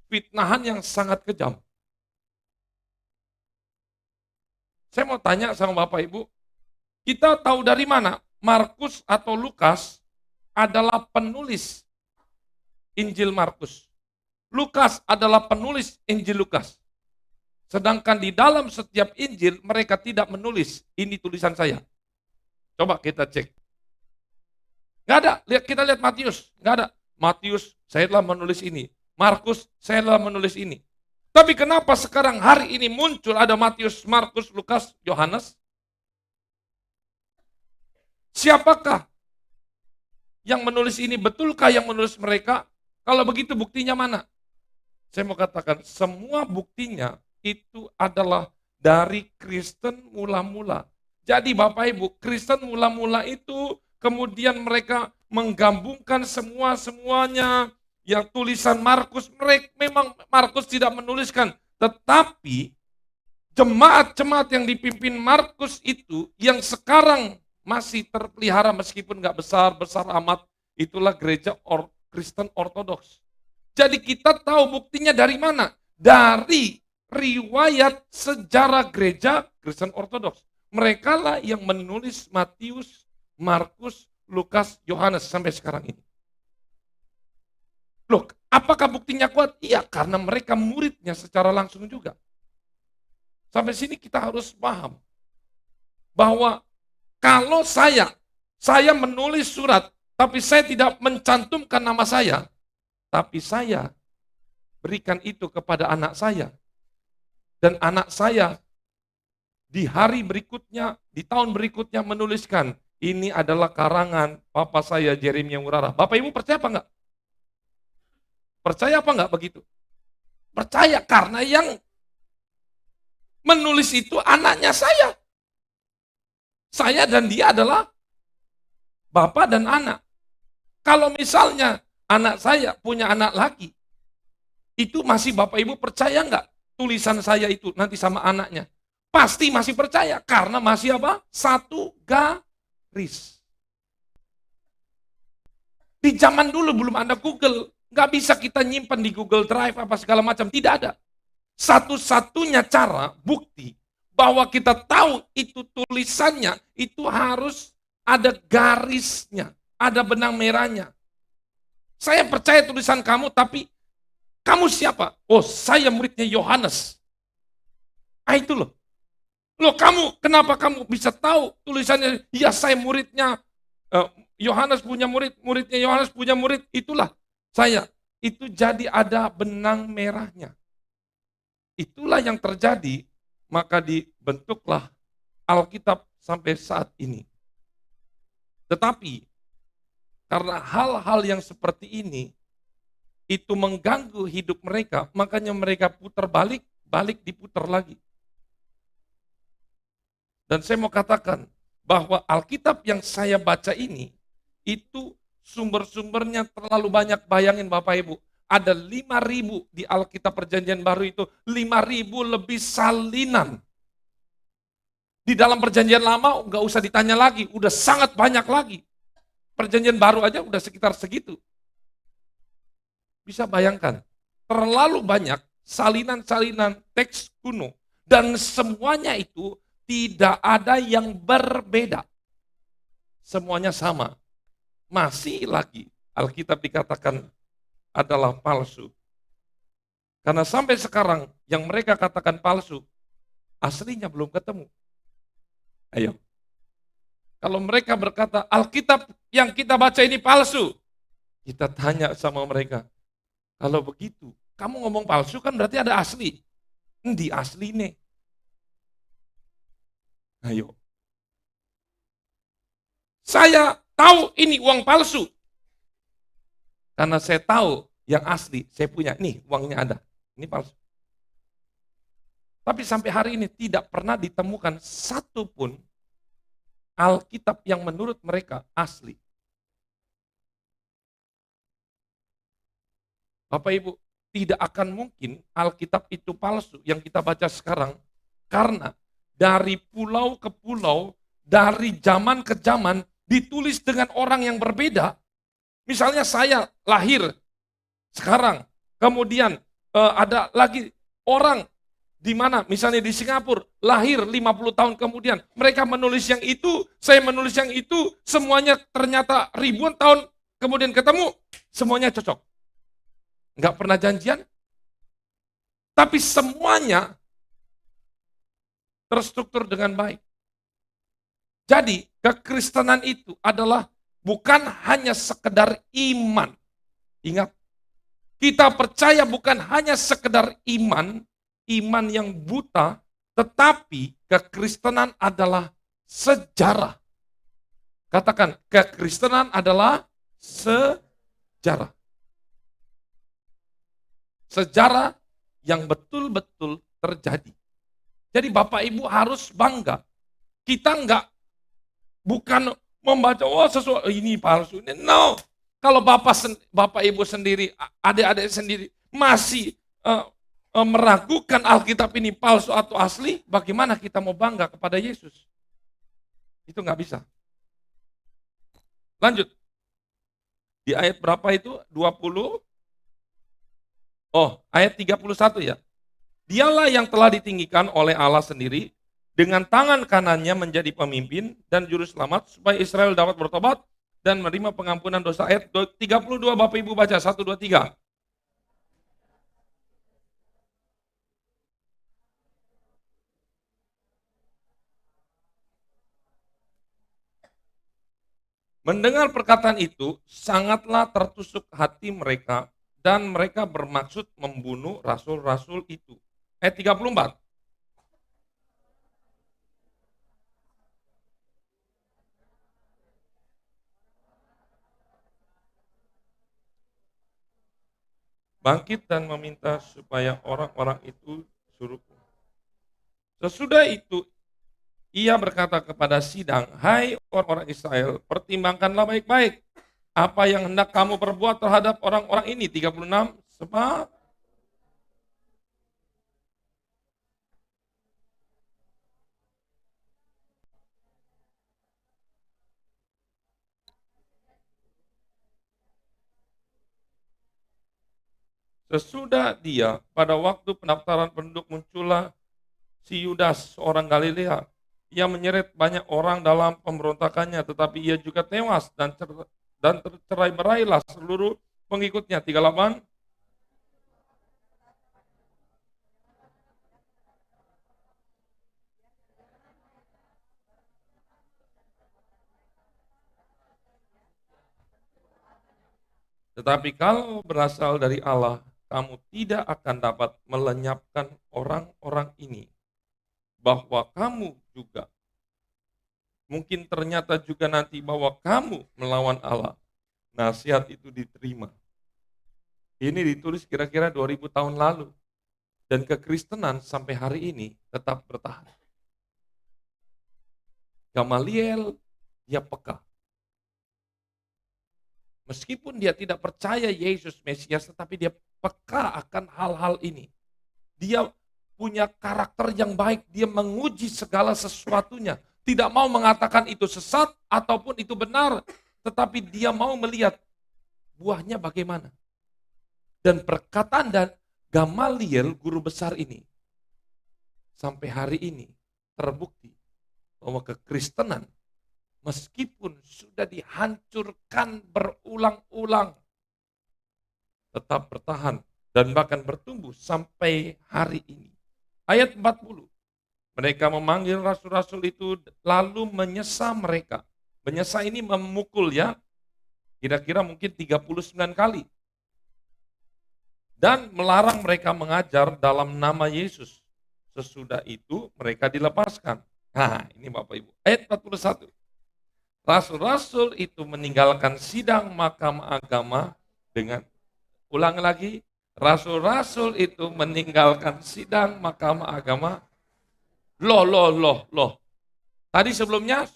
fitnahan yang sangat kejam. Saya mau tanya sama Bapak Ibu, kita tahu dari mana Markus atau Lukas adalah penulis Injil Markus. Lukas adalah penulis Injil Lukas. Sedangkan di dalam setiap Injil mereka tidak menulis, ini tulisan saya. Coba kita cek. Nggak ada, kita lihat Matius, nggak ada. Matius, saya telah menulis ini. Markus, saya telah menulis ini. Tapi kenapa sekarang hari ini muncul ada Matius, Markus, Lukas, Yohanes? Siapakah yang menulis ini? Betulkah yang menulis mereka? Kalau begitu buktinya mana? Saya mau katakan semua buktinya itu adalah dari Kristen mula-mula. Jadi Bapak Ibu, Kristen mula-mula itu kemudian mereka menggabungkan semuanya. Yang tulisan Markus, memang Markus tidak menuliskan. Tetapi jemaat-jemaat yang dipimpin Markus itu yang sekarang masih terpelihara meskipun nggak besar-besar amat, itulah gereja Kristen Ortodoks. Jadi kita tahu buktinya dari mana? Dari riwayat sejarah gereja Kristen Ortodoks. Mereka lah yang menulis Matius, Markus, Lukas, Yohanes sampai sekarang ini. Loh, apakah buktinya kuat? Iya, karena mereka muridnya secara langsung juga. Sampai sini kita harus paham bahwa kalau saya menulis surat, tapi saya tidak mencantumkan nama saya, tapi saya berikan itu kepada anak saya, dan anak saya di hari berikutnya, di tahun berikutnya menuliskan, ini adalah karangan papa saya Jeremia Murara. Bapak Ibu percaya apa enggak? Percaya apa enggak begitu? Percaya, karena yang menulis itu anaknya saya. Saya dan dia adalah bapak dan anak. Kalau misalnya anak saya punya anak laki, itu masih Bapak Ibu percaya enggak tulisan saya itu nanti sama anaknya? Pasti masih percaya, karena masih apa? Satu garis. Di zaman dulu belum ada Google. Nggak bisa kita nyimpan di Google Drive apa segala macam, tidak ada. Satu-satunya cara bukti bahwa kita tahu itu tulisannya, itu harus ada garisnya, ada benang merahnya. Saya percaya tulisan kamu, tapi kamu siapa? Oh, saya muridnya Yohanes. Itu loh. Loh, kenapa kamu bisa tahu tulisannya? Ya, saya muridnya Yohanes punya murid, muridnya Yohanes punya murid, itulah saya. Itu jadi ada benang merahnya. Itulah yang terjadi, maka dibentuklah Alkitab sampai saat ini. Tetapi, karena hal-hal yang seperti ini, itu mengganggu hidup mereka, makanya mereka putar balik diputar lagi. Dan saya mau katakan, bahwa Alkitab yang saya baca ini, itu sumber-sumbernya terlalu banyak. Bayangin Bapak Ibu, ada 5.000 di Alkitab Perjanjian Baru itu, 5.000 lebih salinan. Di dalam Perjanjian Lama nggak usah ditanya lagi, udah sangat banyak lagi. Perjanjian Baru aja udah sekitar segitu. Bisa bayangkan, terlalu banyak salinan-salinan teks kuno, dan semuanya itu tidak ada yang berbeda. Semuanya sama. Masih lagi Alkitab dikatakan adalah palsu. Karena sampai sekarang yang mereka katakan palsu, aslinya belum ketemu. Ayo. Kalau mereka berkata Alkitab yang kita baca ini palsu, kita tanya sama mereka, kalau begitu, kamu ngomong palsu kan berarti ada asli. Endi asli nih? Ayo. Saya tahu ini uang palsu. Karena saya tahu yang asli, saya punya. Nih, uangnya ada. Ini palsu. Tapi sampai hari ini tidak pernah ditemukan satupun Alkitab yang menurut mereka asli. Bapak Ibu, tidak akan mungkin Alkitab itu palsu yang kita baca sekarang. Karena dari pulau ke pulau, dari zaman ke zaman, ditulis dengan orang yang berbeda. Misalnya saya lahir sekarang, kemudian ada lagi orang di mana, misalnya di Singapura, lahir 50 tahun kemudian, mereka menulis yang itu, saya menulis yang itu, semuanya ternyata ribuan tahun kemudian ketemu, semuanya cocok. Nggak pernah janjian, tapi semuanya terstruktur dengan baik. Jadi kekristenan itu adalah bukan hanya sekedar iman. Ingat, Kita percaya bukan hanya sekedar iman yang buta, tetapi kekristenan adalah sejarah. Katakan, kekristenan adalah sejarah. Sejarah yang betul-betul terjadi. Jadi Bapak Ibu harus bangga. Kita bukan membaca, sesuatu ini palsu. No. Kalau Bapak Ibu sendiri, adik-adik sendiri masih meragukan Alkitab ini palsu atau asli, bagaimana kita mau bangga kepada Yesus? Itu nggak bisa. Lanjut. Di ayat berapa itu? 20. Ayat 31 ya. Dialah yang telah ditinggikan oleh Allah sendiri, dengan tangan kanannya menjadi pemimpin dan juru selamat, supaya Israel dapat bertobat dan menerima pengampunan dosa. Ayat 32 Bapak Ibu baca, 1, 2, 3. Mendengar perkataan itu, sangatlah tertusuk hati mereka, dan mereka bermaksud membunuh rasul-rasul itu. Ayat 34. Bangkit dan meminta supaya orang-orang itu suruh. Sesudah itu, ia berkata kepada sidang, hai orang-orang Israel, pertimbangkanlah baik-baik apa yang hendak kamu perbuat terhadap orang-orang ini. 36, sebab sesudah dia, pada waktu pendaftaran penduduk muncullah si Yudas, seorang Galilea. Ia menyeret banyak orang dalam pemberontakannya, tetapi ia juga tewas dan tercerai-berailah seluruh pengikutnya. 38. Tetapi kalau berasal dari Allah, kamu tidak akan dapat melenyapkan orang-orang ini. Bahwa kamu juga, mungkin ternyata juga nanti bahwa kamu melawan Allah. Nasihat itu diterima. Ini ditulis kira-kira 2000 tahun lalu. Dan kekristenan sampai hari ini tetap bertahan. Gamaliel, dia peka. Meskipun dia tidak percaya Yesus Mesias, tetapi dia peka akan hal-hal ini. Dia punya karakter yang baik, dia menguji segala sesuatunya. Tidak mau mengatakan itu sesat ataupun itu benar, tetapi dia mau melihat buahnya bagaimana. Dan perkataan dan Gamaliel, guru besar ini, sampai hari ini terbukti bahwa kekristenan meskipun sudah dihancurkan berulang-ulang, tetap bertahan dan bahkan bertumbuh sampai hari ini. Ayat 40, mereka memanggil rasul-rasul itu lalu menyesa mereka. Menyesa ini memukul ya, kira-kira mungkin 39 kali. Dan melarang mereka mengajar dalam nama Yesus. Sesudah itu mereka dilepaskan. Nah ini Bapak Ibu, ayat 41. Rasul-rasul itu meninggalkan sidang mahkamah agama dengan, ulang lagi, rasul-rasul itu meninggalkan sidang mahkamah agama. Loh. Tadi sebelumnya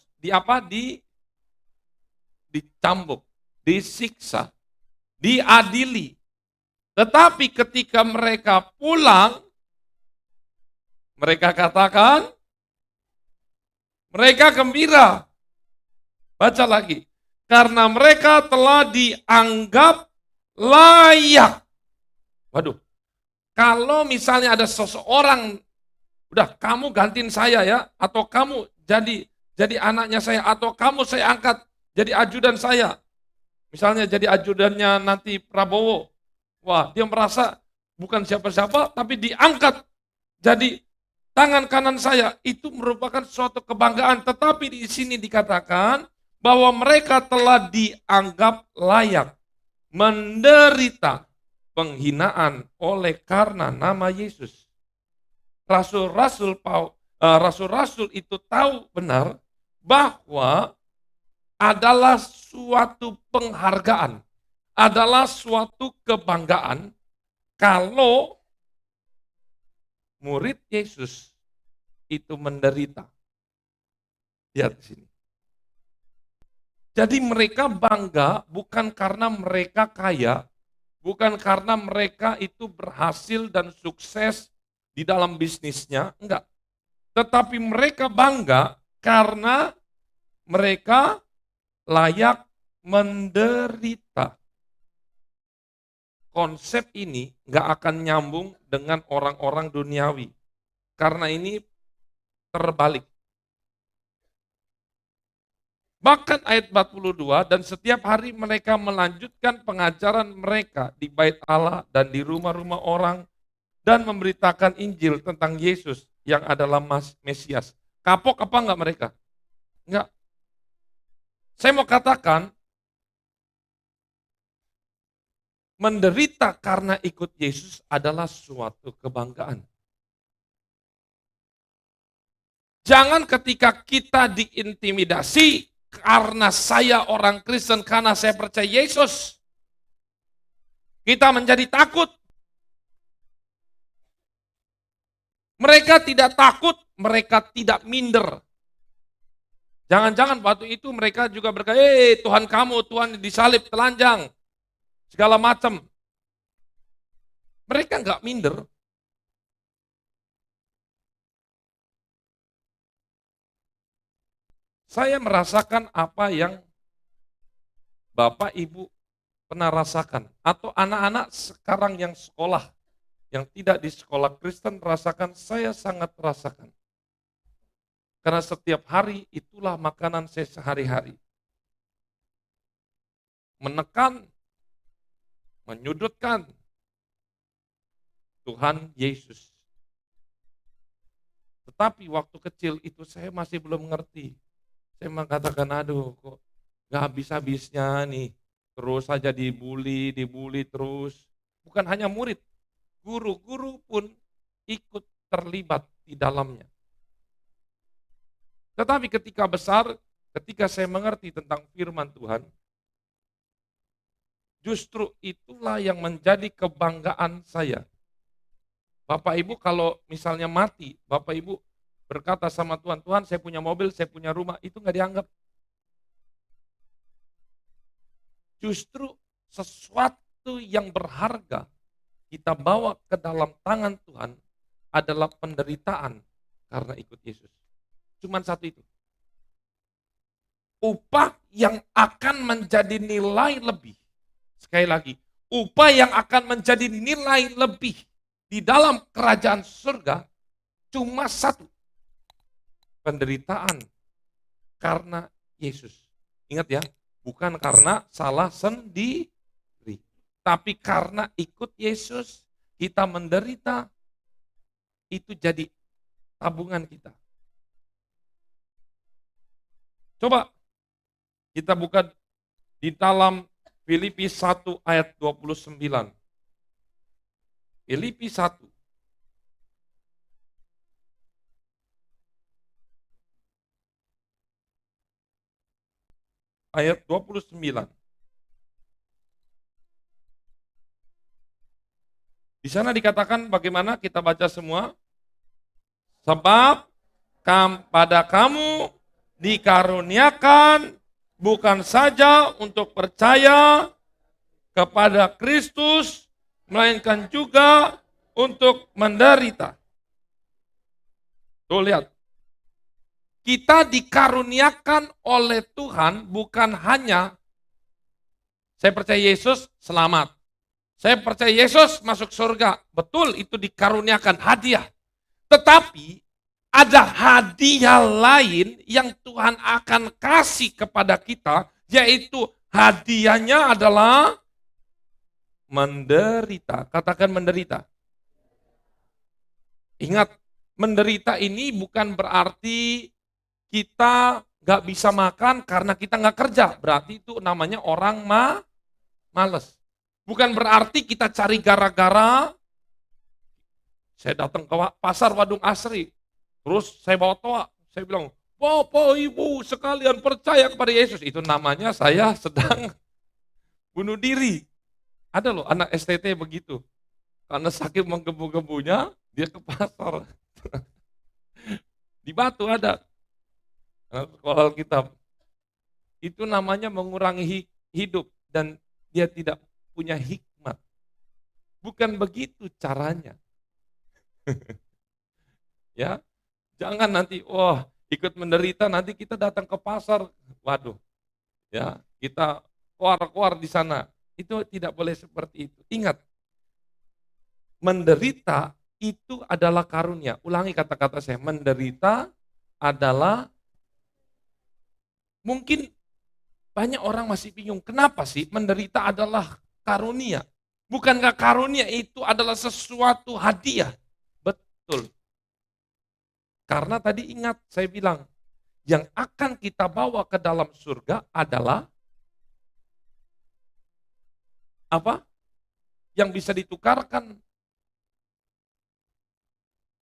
dicambuk, disiksa, diadili. Tetapi ketika mereka pulang, mereka katakan, mereka gembira. Baca lagi. Karena mereka telah dianggap layak. Waduh, kalau misalnya ada seseorang, udah kamu gantiin saya ya, atau kamu jadi anaknya saya, atau kamu saya angkat jadi ajudan saya. Misalnya jadi ajudannya nanti Prabowo. Wah, dia merasa bukan siapa-siapa, tapi diangkat jadi tangan kanan saya. Itu merupakan suatu kebanggaan. Tetapi di sini dikatakan bahwa mereka telah dianggap layak menderita penghinaan oleh karena nama Yesus. Rasul-rasul itu tahu benar bahwa adalah suatu penghargaan, adalah suatu kebanggaan kalau murid Yesus itu menderita. Lihat di sini. Jadi mereka bangga bukan karena mereka kaya, bukan karena mereka itu berhasil dan sukses di dalam bisnisnya, enggak. Tetapi mereka bangga karena mereka layak menderita. Konsep ini enggak akan nyambung dengan orang-orang duniawi. Karena ini terbalik. Bahkan ayat 42, dan setiap hari mereka melanjutkan pengajaran mereka di bait Allah dan di rumah-rumah orang dan memberitakan Injil tentang Yesus yang adalah Mesias. Kapok apa enggak mereka? Enggak. Saya mau katakan, menderita karena ikut Yesus adalah suatu kebanggaan. Jangan ketika kita diintimidasi, karena saya orang Kristen, karena saya percaya Yesus, kita menjadi takut. Mereka tidak takut, mereka tidak minder. Jangan-jangan waktu itu mereka juga berkata, Tuhan kamu, Tuhan disalib, telanjang, segala macam. Mereka nggak minder. Saya merasakan apa yang Bapak Ibu pernah rasakan. Atau anak-anak sekarang yang sekolah, yang tidak di sekolah Kristen rasakan, saya sangat rasakan. Karena setiap hari itulah makanan saya sehari-hari. Menekan, menyudutkan Tuhan Yesus. Tetapi waktu kecil itu saya masih belum mengerti. Saya mengatakan, aduh kok gak habis-habisnya nih. Terus saja dibully terus. Bukan hanya murid, guru-guru pun ikut terlibat di dalamnya. Tetapi ketika besar, ketika saya mengerti tentang firman Tuhan, justru itulah yang menjadi kebanggaan saya. Bapak Ibu kalau misalnya mati, Bapak Ibu berkata sama Tuhan, Tuhan saya punya mobil, saya punya rumah, itu nggak dianggap. Justru sesuatu yang berharga kita bawa ke dalam tangan Tuhan adalah penderitaan karena ikut Yesus. Cuman satu itu. Upah yang akan menjadi nilai lebih. Sekali lagi, upah yang akan menjadi nilai lebih di dalam kerajaan surga cuma satu. Penderitaan karena Yesus. Ingat ya, bukan karena salah sendiri. Tapi karena ikut Yesus, kita menderita, itu jadi tabungan kita. Coba kita buka di dalam Filipi 1 ayat 29. Filipi 1. Ayat 29. Di sana dikatakan bagaimana, kita baca semua. Sebab pada kamu dikaruniakan bukan saja untuk percaya kepada Kristus, melainkan juga untuk menderita. Tuh lihat. Kita dikaruniakan oleh Tuhan bukan hanya saya percaya Yesus selamat. Saya percaya Yesus masuk surga. Betul, itu dikaruniakan hadiah. Tetapi ada hadiah lain yang Tuhan akan kasih kepada kita, yaitu hadiahnya adalah menderita. Katakan menderita. Ingat, menderita ini bukan berarti kita gak bisa makan karena kita gak kerja. Berarti itu namanya orang males. Bukan berarti kita cari gara-gara. Saya datang ke pasar Wadung Asri, terus saya bawa toa, saya bilang, Bapak Ibu sekalian percaya kepada Yesus. Itu namanya saya sedang bunuh diri. Ada loh anak STT begitu. Karena sakit menggebu-gebunya, dia ke pasar. Di Batu ada sekolah Alkitab. Itu namanya mengurangi hidup dan dia tidak punya hikmat. Bukan begitu caranya. Ya, jangan nanti ikut menderita, nanti kita datang ke pasar, waduh, ya kita keluar di sana. Itu tidak boleh seperti itu. Ingat, menderita itu adalah karunia. Ulangi kata-kata saya, menderita adalah, mungkin banyak orang masih bingung, kenapa sih menderita adalah karunia? Bukankah karunia itu adalah sesuatu hadiah? Betul. Karena tadi ingat saya bilang, yang akan kita bawa ke dalam surga adalah apa? Yang bisa ditukarkan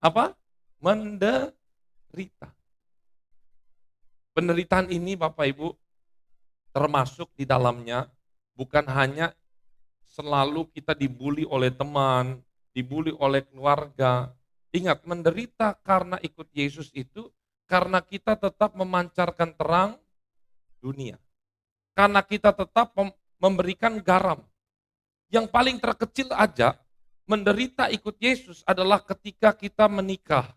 apa? Menderita. Penderitaan ini Bapak Ibu termasuk di dalamnya bukan hanya selalu kita dibully oleh teman, dibully oleh keluarga. Ingat, menderita karena ikut Yesus itu karena kita tetap memancarkan terang dunia. Karena kita tetap memberikan garam. Yang paling terkecil aja, menderita ikut Yesus adalah ketika kita menikah.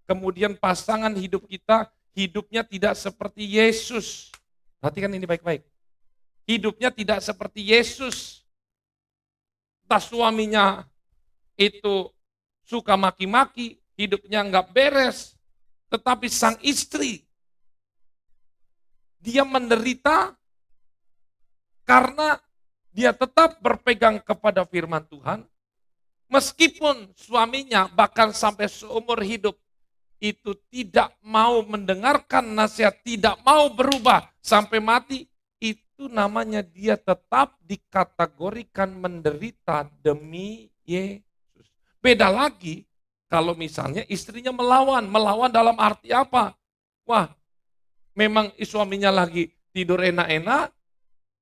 Kemudian pasangan hidup kita, hidupnya tidak seperti Yesus. Perhatikan ini baik-baik. Hidupnya tidak seperti Yesus. Entah suaminya itu suka maki-maki, hidupnya enggak beres. Tetapi sang istri, dia menderita karena dia tetap berpegang kepada firman Tuhan. Meskipun suaminya bahkan sampai seumur hidup itu tidak mau mendengarkan nasihat, tidak mau berubah sampai mati, itu namanya dia tetap dikategorikan menderita demi Yesus. Beda lagi kalau misalnya istrinya melawan dalam arti apa? Wah, memang suaminya lagi tidur enak-enak,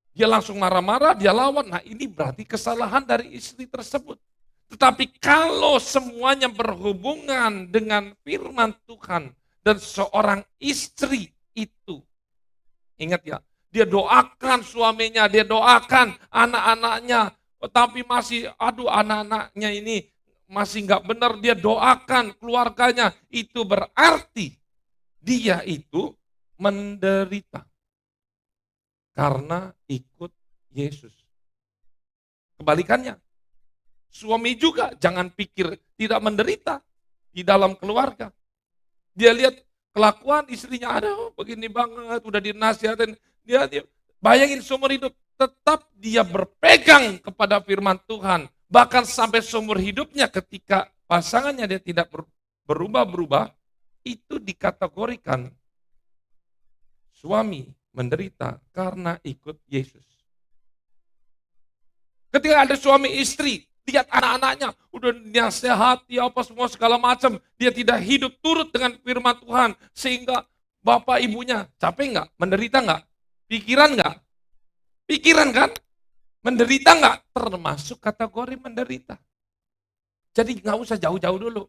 dia langsung marah-marah, dia lawan. Nah ini berarti kesalahan dari istri tersebut. Tetapi kalau semuanya berhubungan dengan firman Tuhan dan seorang istri itu, ingat ya, dia doakan suaminya, dia doakan anak-anaknya, tapi masih, anak-anaknya ini masih nggak benar, dia doakan keluarganya, itu berarti dia itu menderita karena ikut Yesus. Kebalikannya, suami juga jangan pikir tidak menderita di dalam keluarga. Dia lihat kelakuan istrinya, begini banget, udah dinasihatin, dia bayangin seumur hidup tetap dia berpegang kepada firman Tuhan. Bahkan sampai seumur hidupnya ketika pasangannya dia tidak berubah-berubah, itu dikategorikan suami menderita karena ikut Yesus. Ketika ada suami istri, lihat anak-anaknya, udah dinasehati apa semua segala macam, dia tidak hidup turut dengan firman Tuhan, sehingga bapak ibunya capek nggak? Menderita nggak? Pikiran nggak? Pikiran kan? Menderita nggak? Termasuk kategori menderita. Jadi nggak usah jauh-jauh dulu.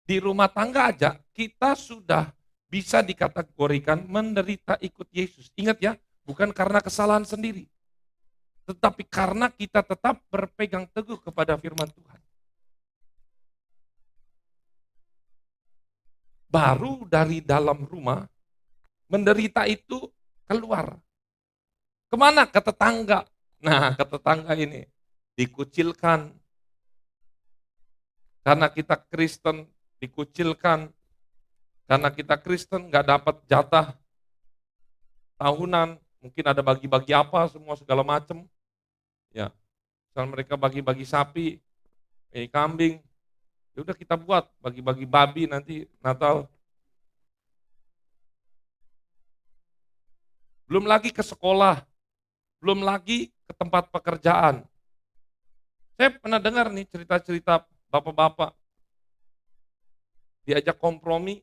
Di rumah tangga aja kita sudah bisa dikategorikan menderita ikut Yesus. Ingat ya, bukan karena kesalahan sendiri. Tetapi karena kita tetap berpegang teguh kepada firman Tuhan. Baru dari dalam rumah, menderita itu keluar. Kemana? Ke tetangga. Nah, ke tetangga ini dikucilkan. Karena kita Kristen dikucilkan. Karena kita Kristen nggak dapat jatah tahunan. Mungkin ada bagi-bagi apa, semua segala macam. Ya, misalnya mereka bagi-bagi sapi, kambing. Ya udah kita buat bagi-bagi babi nanti Natal. Belum lagi ke sekolah, belum lagi ke tempat pekerjaan. Saya pernah dengar nih cerita-cerita bapak-bapak diajak kompromi,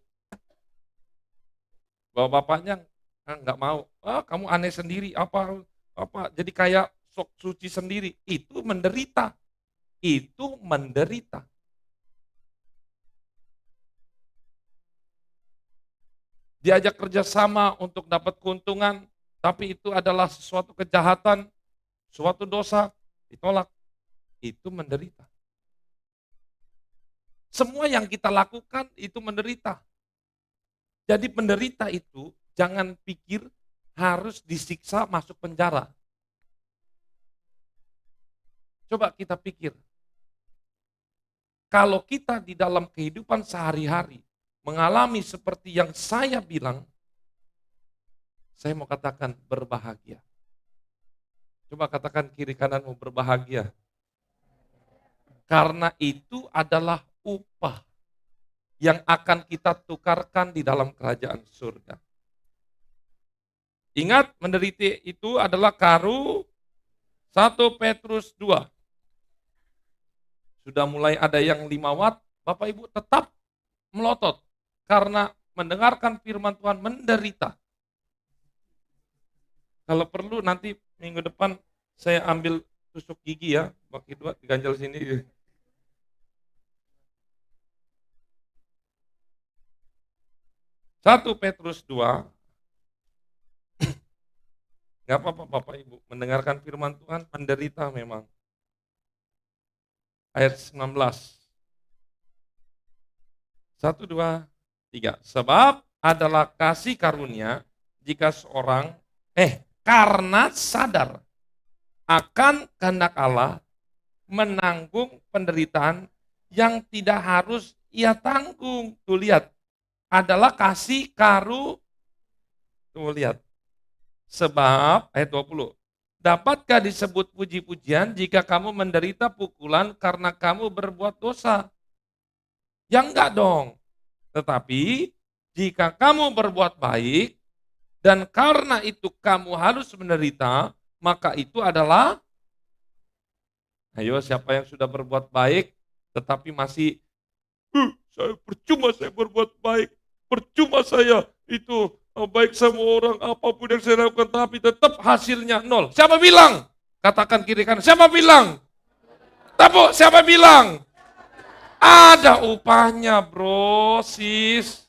bapak-bapaknya nggak mau. Kamu aneh sendiri, apa. Jadi kayak sok suci sendiri. Itu menderita. Itu menderita. Diajak kerjasama untuk dapat keuntungan, tapi itu adalah sesuatu kejahatan, suatu dosa, ditolak. Itu menderita. Semua yang kita lakukan itu menderita. Jadi penderita itu jangan pikir harus disiksa masuk penjara. Coba kita pikir. Kalau kita di dalam kehidupan sehari-hari mengalami seperti yang saya bilang, saya mau katakan berbahagia. Coba katakan kiri kananmu berbahagia. Karena itu adalah upah yang akan kita tukarkan di dalam kerajaan surga. Ingat, menderita itu adalah karu 1 Petrus 2. Sudah mulai ada yang 5 watt, Bapak Ibu tetap melotot. Karena mendengarkan firman Tuhan menderita. Kalau perlu nanti minggu depan saya ambil tusuk gigi ya, bagi 2 diganjal sini. 1 Petrus 2, nggak apa-apa Bapak Ibu, mendengarkan firman Tuhan menderita memang. Ayat 19. 1, 2, 3. Sebab adalah kasih karunia jika seorang, karena sadar akan kehendak Allah menanggung penderitaan yang tidak harus ia tanggung. Tuh lihat. Adalah kasih karu. Tuh lihat. Sebab, ayat 20. Dapatkah disebut puji-pujian jika kamu menderita pukulan karena kamu berbuat dosa? Ya enggak dong. Tetapi, jika kamu berbuat baik, dan karena itu kamu harus menderita, maka itu adalah, ayo siapa yang sudah berbuat baik, tetapi masih, saya percuma saya berbuat baik. Percuma saya itu baik sama orang, apapun yang saya lakukan, tapi tetap hasilnya nol. Siapa bilang? Katakan kiri kanan. Siapa bilang? Tepuk, siapa bilang? Ada upahnya bro, sis.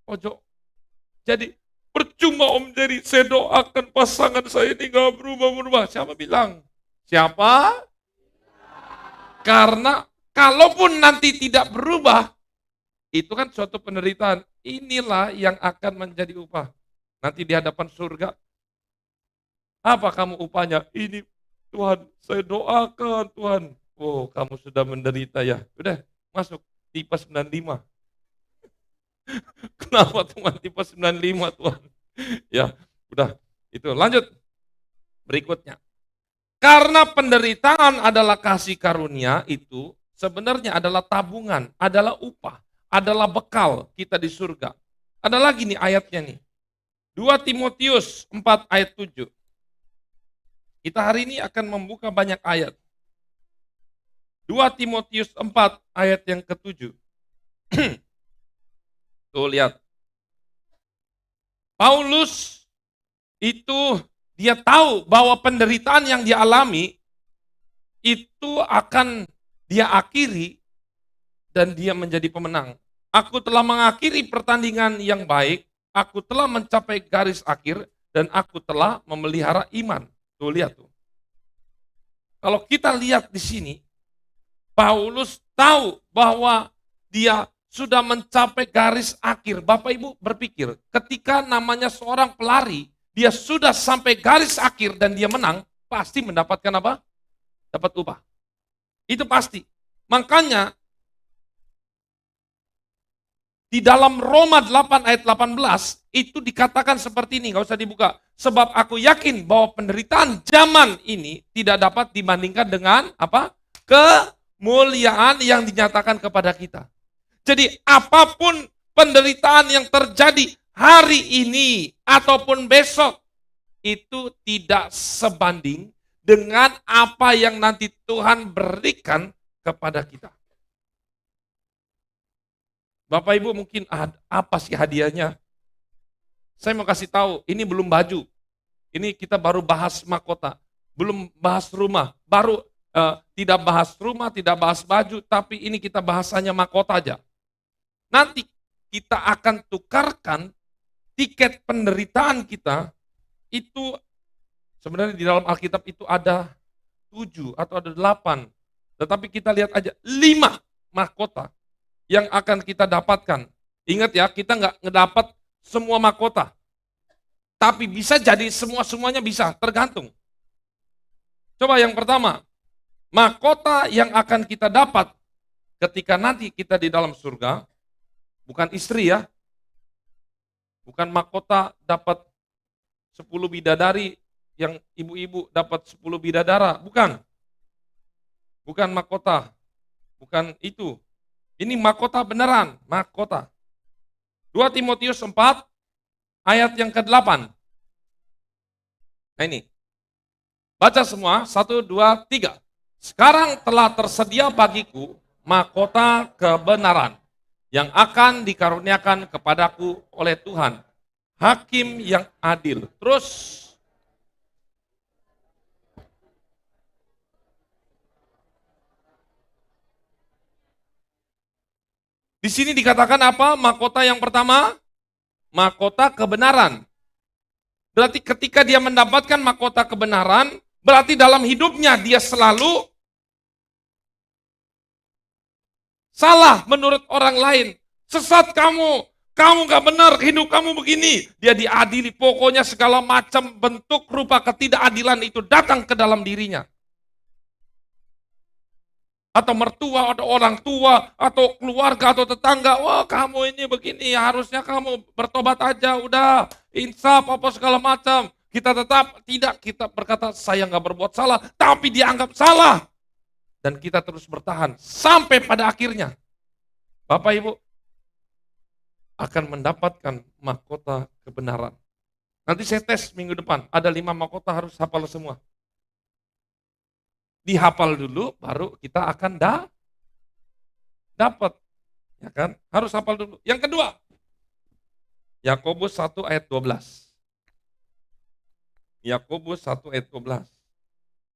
Ojo. Jadi percuma om jadi saya doakan pasangan saya ini gak berubah-berubah. Siapa bilang? Siapa? Karena kalaupun nanti tidak berubah, itu kan suatu penderitaan. Inilah yang akan menjadi upah. Nanti di hadapan surga. Apa kamu upahnya? Ini Tuhan, saya doakan Tuhan. Oh, kamu sudah menderita ya. Udah, masuk tipe 95. Kenapa Tuhan tipe 95 Tuhan? Ya, udah. Itu lanjut. Berikutnya. Karena penderitaan adalah kasih karunia itu sebenarnya adalah tabungan, adalah upah. Adalah bekal kita di surga. Ada lagi nih ayatnya nih. 2 Timotius 4 ayat 7. Kita hari ini akan membuka banyak ayat. 2 Timotius 4 ayat yang ke-7. Tuh lihat. Paulus itu dia tahu bahwa penderitaan yang dia alami itu akan dia akhiri dan dia menjadi pemenang. Aku telah mengakhiri pertandingan yang baik, aku telah mencapai garis akhir, dan aku telah memelihara iman. Tuh lihat tuh. Kalau kita lihat di sini, Paulus tahu bahwa dia sudah mencapai garis akhir. Bapak Ibu berpikir, ketika namanya seorang pelari, dia sudah sampai garis akhir dan dia menang, pasti mendapatkan apa? Dapat upah. Itu pasti. Makanya, di dalam Roma 8 ayat 18 itu dikatakan seperti ini, gak usah dibuka. Sebab aku yakin bahwa penderitaan zaman ini tidak dapat dibandingkan dengan apa? Kemuliaan yang dinyatakan kepada kita. Jadi apapun penderitaan yang terjadi hari ini ataupun besok itu tidak sebanding dengan apa yang nanti Tuhan berikan kepada kita. Bapak Ibu mungkin apa sih hadiahnya? Saya mau kasih tahu, ini belum baju. Ini kita baru bahas mahkota, belum bahas rumah, baru tidak bahas rumah, tidak bahas baju, tapi ini kita bahasanya mahkota aja. Nanti kita akan tukarkan tiket penderitaan kita, itu sebenarnya di dalam Alkitab itu ada 7 atau ada 8. Tetapi kita lihat aja 5 mahkota yang akan kita dapatkan. Ingat ya, kita nggak ngedapat semua mahkota. Tapi bisa jadi semuanya bisa, tergantung. Coba yang pertama, mahkota yang akan kita dapat ketika nanti kita di dalam surga, bukan istri ya, bukan mahkota dapat 10 bidadari yang ibu-ibu dapat 10 bidadara, bukan. Bukan mahkota, bukan itu. Ini mahkota beneran, mahkota. 2 Timotius 4 ayat yang ke-8. Nah ini. Baca semua, 1, 2, 3. Sekarang telah tersedia bagiku mahkota kebenaran yang akan dikaruniakan kepadaku oleh Tuhan, Hakim yang adil. Terus, di sini dikatakan apa? Mahkota yang pertama, mahkota kebenaran. Berarti ketika dia mendapatkan mahkota kebenaran, berarti dalam hidupnya dia selalu salah menurut orang lain. Sesat kamu gak benar, hidup kamu begini. Dia diadili, pokoknya segala macam bentuk rupa ketidakadilan itu datang ke dalam dirinya. Atau mertua, atau orang tua, atau keluarga, atau tetangga, wah kamu ini begini, harusnya kamu bertobat aja, udah, insaf, apa segala macam. Kita tetap tidak, kita berkata, saya nggak berbuat salah, tapi dianggap salah. Dan kita terus bertahan, sampai pada akhirnya, Bapak Ibu, akan mendapatkan mahkota kebenaran. Nanti saya tes minggu depan, ada 5 mahkota harus hafal semua. Dihafal dulu, baru kita akan dapat, ya kan? Harus hafal dulu. Yang kedua, Yakobus 1 ayat 12. Yakobus 1 ayat 12.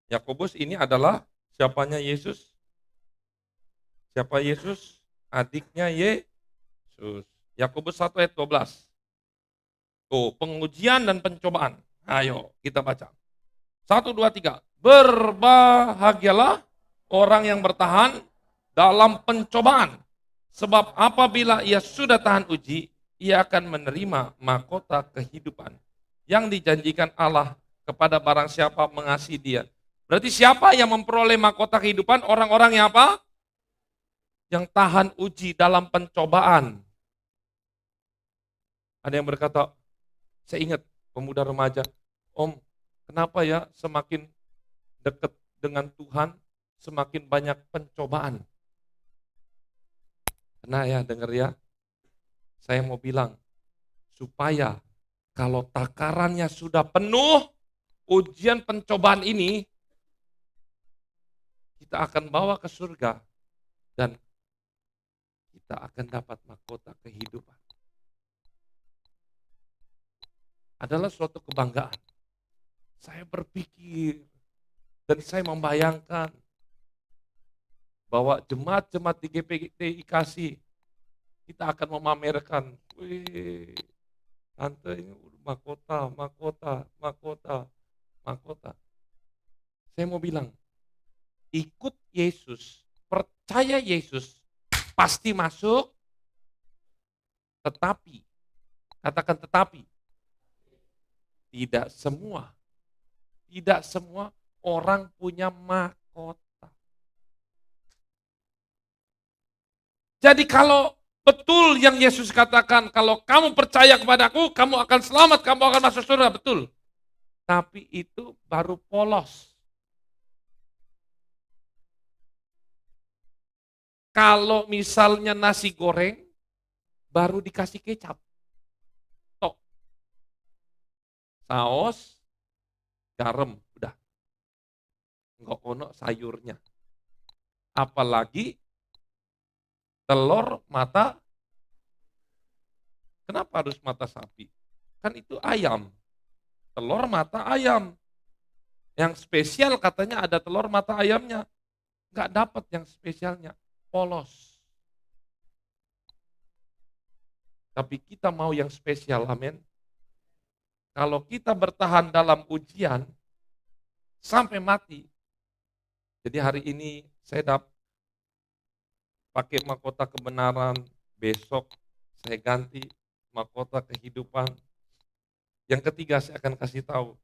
Yakobus ini adalah siapanya Yesus? Siapa Yesus? Adiknya Yesus. Yakobus 1 ayat 12. Tuh, pengujian dan pencobaan. Ayo, kita baca. 1, 2, 3. Berbahagialah orang yang bertahan dalam pencobaan. Sebab apabila ia sudah tahan uji, ia akan menerima mahkota kehidupan yang dijanjikan Allah kepada barang siapa mengasihi dia. Berarti siapa yang memperoleh mahkota kehidupan? Orang-orang yang apa? Yang tahan uji dalam pencobaan. Ada yang berkata, saya ingat pemuda remaja, Om, kenapa ya semakin dekat dengan Tuhan, semakin banyak pencobaan. Nah ya, dengar ya, saya mau bilang, supaya kalau takarannya sudah penuh, ujian pencobaan ini, kita akan bawa ke surga, dan kita akan dapat mahkota kehidupan. Adalah suatu kebanggaan. Saya berpikir, dan saya membayangkan bahwa jemaat-jemaat di GPTI Kasih, kita akan memamerkan, wih, tante ini mahkota. Saya mau bilang, ikut Yesus, percaya Yesus, pasti masuk, tetapi, katakan tetapi, tidak semua orang punya mahkota. Jadi kalau betul yang Yesus katakan, kalau kamu percaya kepadaku, kamu akan selamat, kamu akan masuk surga, betul. Tapi itu baru polos. Kalau misalnya nasi goreng, baru dikasih kecap. Tok. Saus, garam, udah. nggak ono sayurnya. Apalagi telur mata, kenapa harus mata sapi? Kan itu ayam, telur mata ayam. Yang spesial katanya ada telur mata ayamnya. Nggak dapat yang spesialnya, polos. Tapi kita mau yang spesial, amin. Kalau kita bertahan dalam ujian sampai mati. Jadi hari ini saya pakai mahkota kebenaran, besok saya ganti mahkota kehidupan. Yang ketiga saya akan kasih tahu.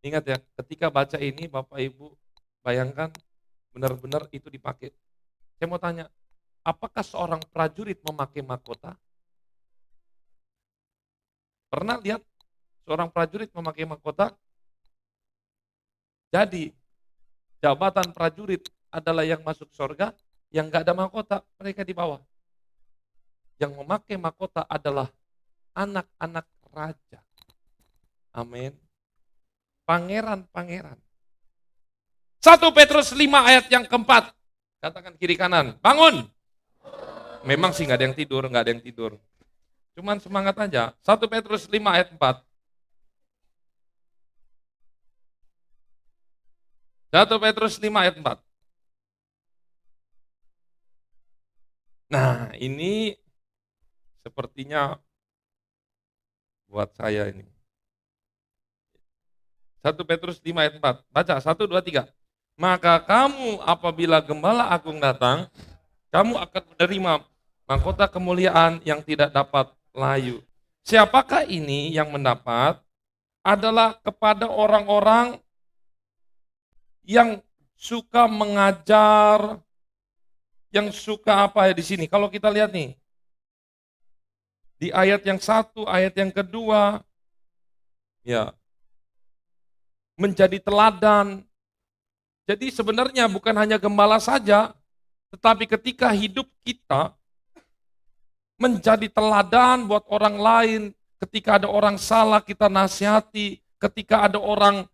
Ingat ya, ketika baca ini Bapak Ibu bayangkan benar-benar itu dipakai. Saya mau tanya, apakah seorang prajurit memakai mahkota? Pernah lihat seorang prajurit memakai mahkota? Jadi, jabatan prajurit adalah yang masuk surga, yang gak ada mahkota, mereka di bawah. Yang memakai mahkota adalah anak-anak raja. Amin. Pangeran-pangeran. 1 Petrus 5 ayat yang keempat. Katakan kiri kanan, bangun. Memang sih gak ada yang tidur, gak ada yang tidur. Cuman semangat aja. 1 Petrus 5 ayat 4. 1 Petrus 5 ayat 4. Nah, ini sepertinya buat saya ini. 1 Petrus 5 ayat 4. Baca, 1, 2, 3. Maka kamu apabila gembala agung datang, kamu akan menerima mahkota kemuliaan yang tidak dapat layu. Siapakah ini yang mendapat? Adalah kepada orang-orang yang suka mengajar, yang suka apa ya di sini? Kalau kita lihat nih, di ayat yang 1, ayat yang kedua, ya, menjadi teladan. Jadi sebenarnya bukan hanya gembala saja, tetapi ketika hidup kita menjadi teladan buat orang lain, ketika ada orang salah kita nasihati, ketika ada orang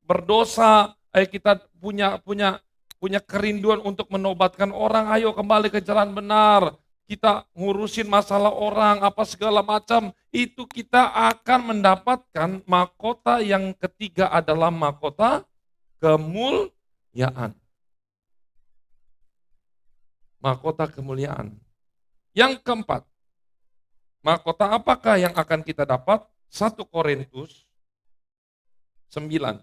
berdosa, kita punya kerinduan untuk menobatkan orang, ayo kembali ke jalan benar, kita ngurusin masalah orang, apa segala macam, itu kita akan mendapatkan mahkota yang ketiga adalah mahkota kemuliaan. Mahkota kemuliaan. Yang keempat, mahkota apakah yang akan kita dapat? 1 Korintus 9.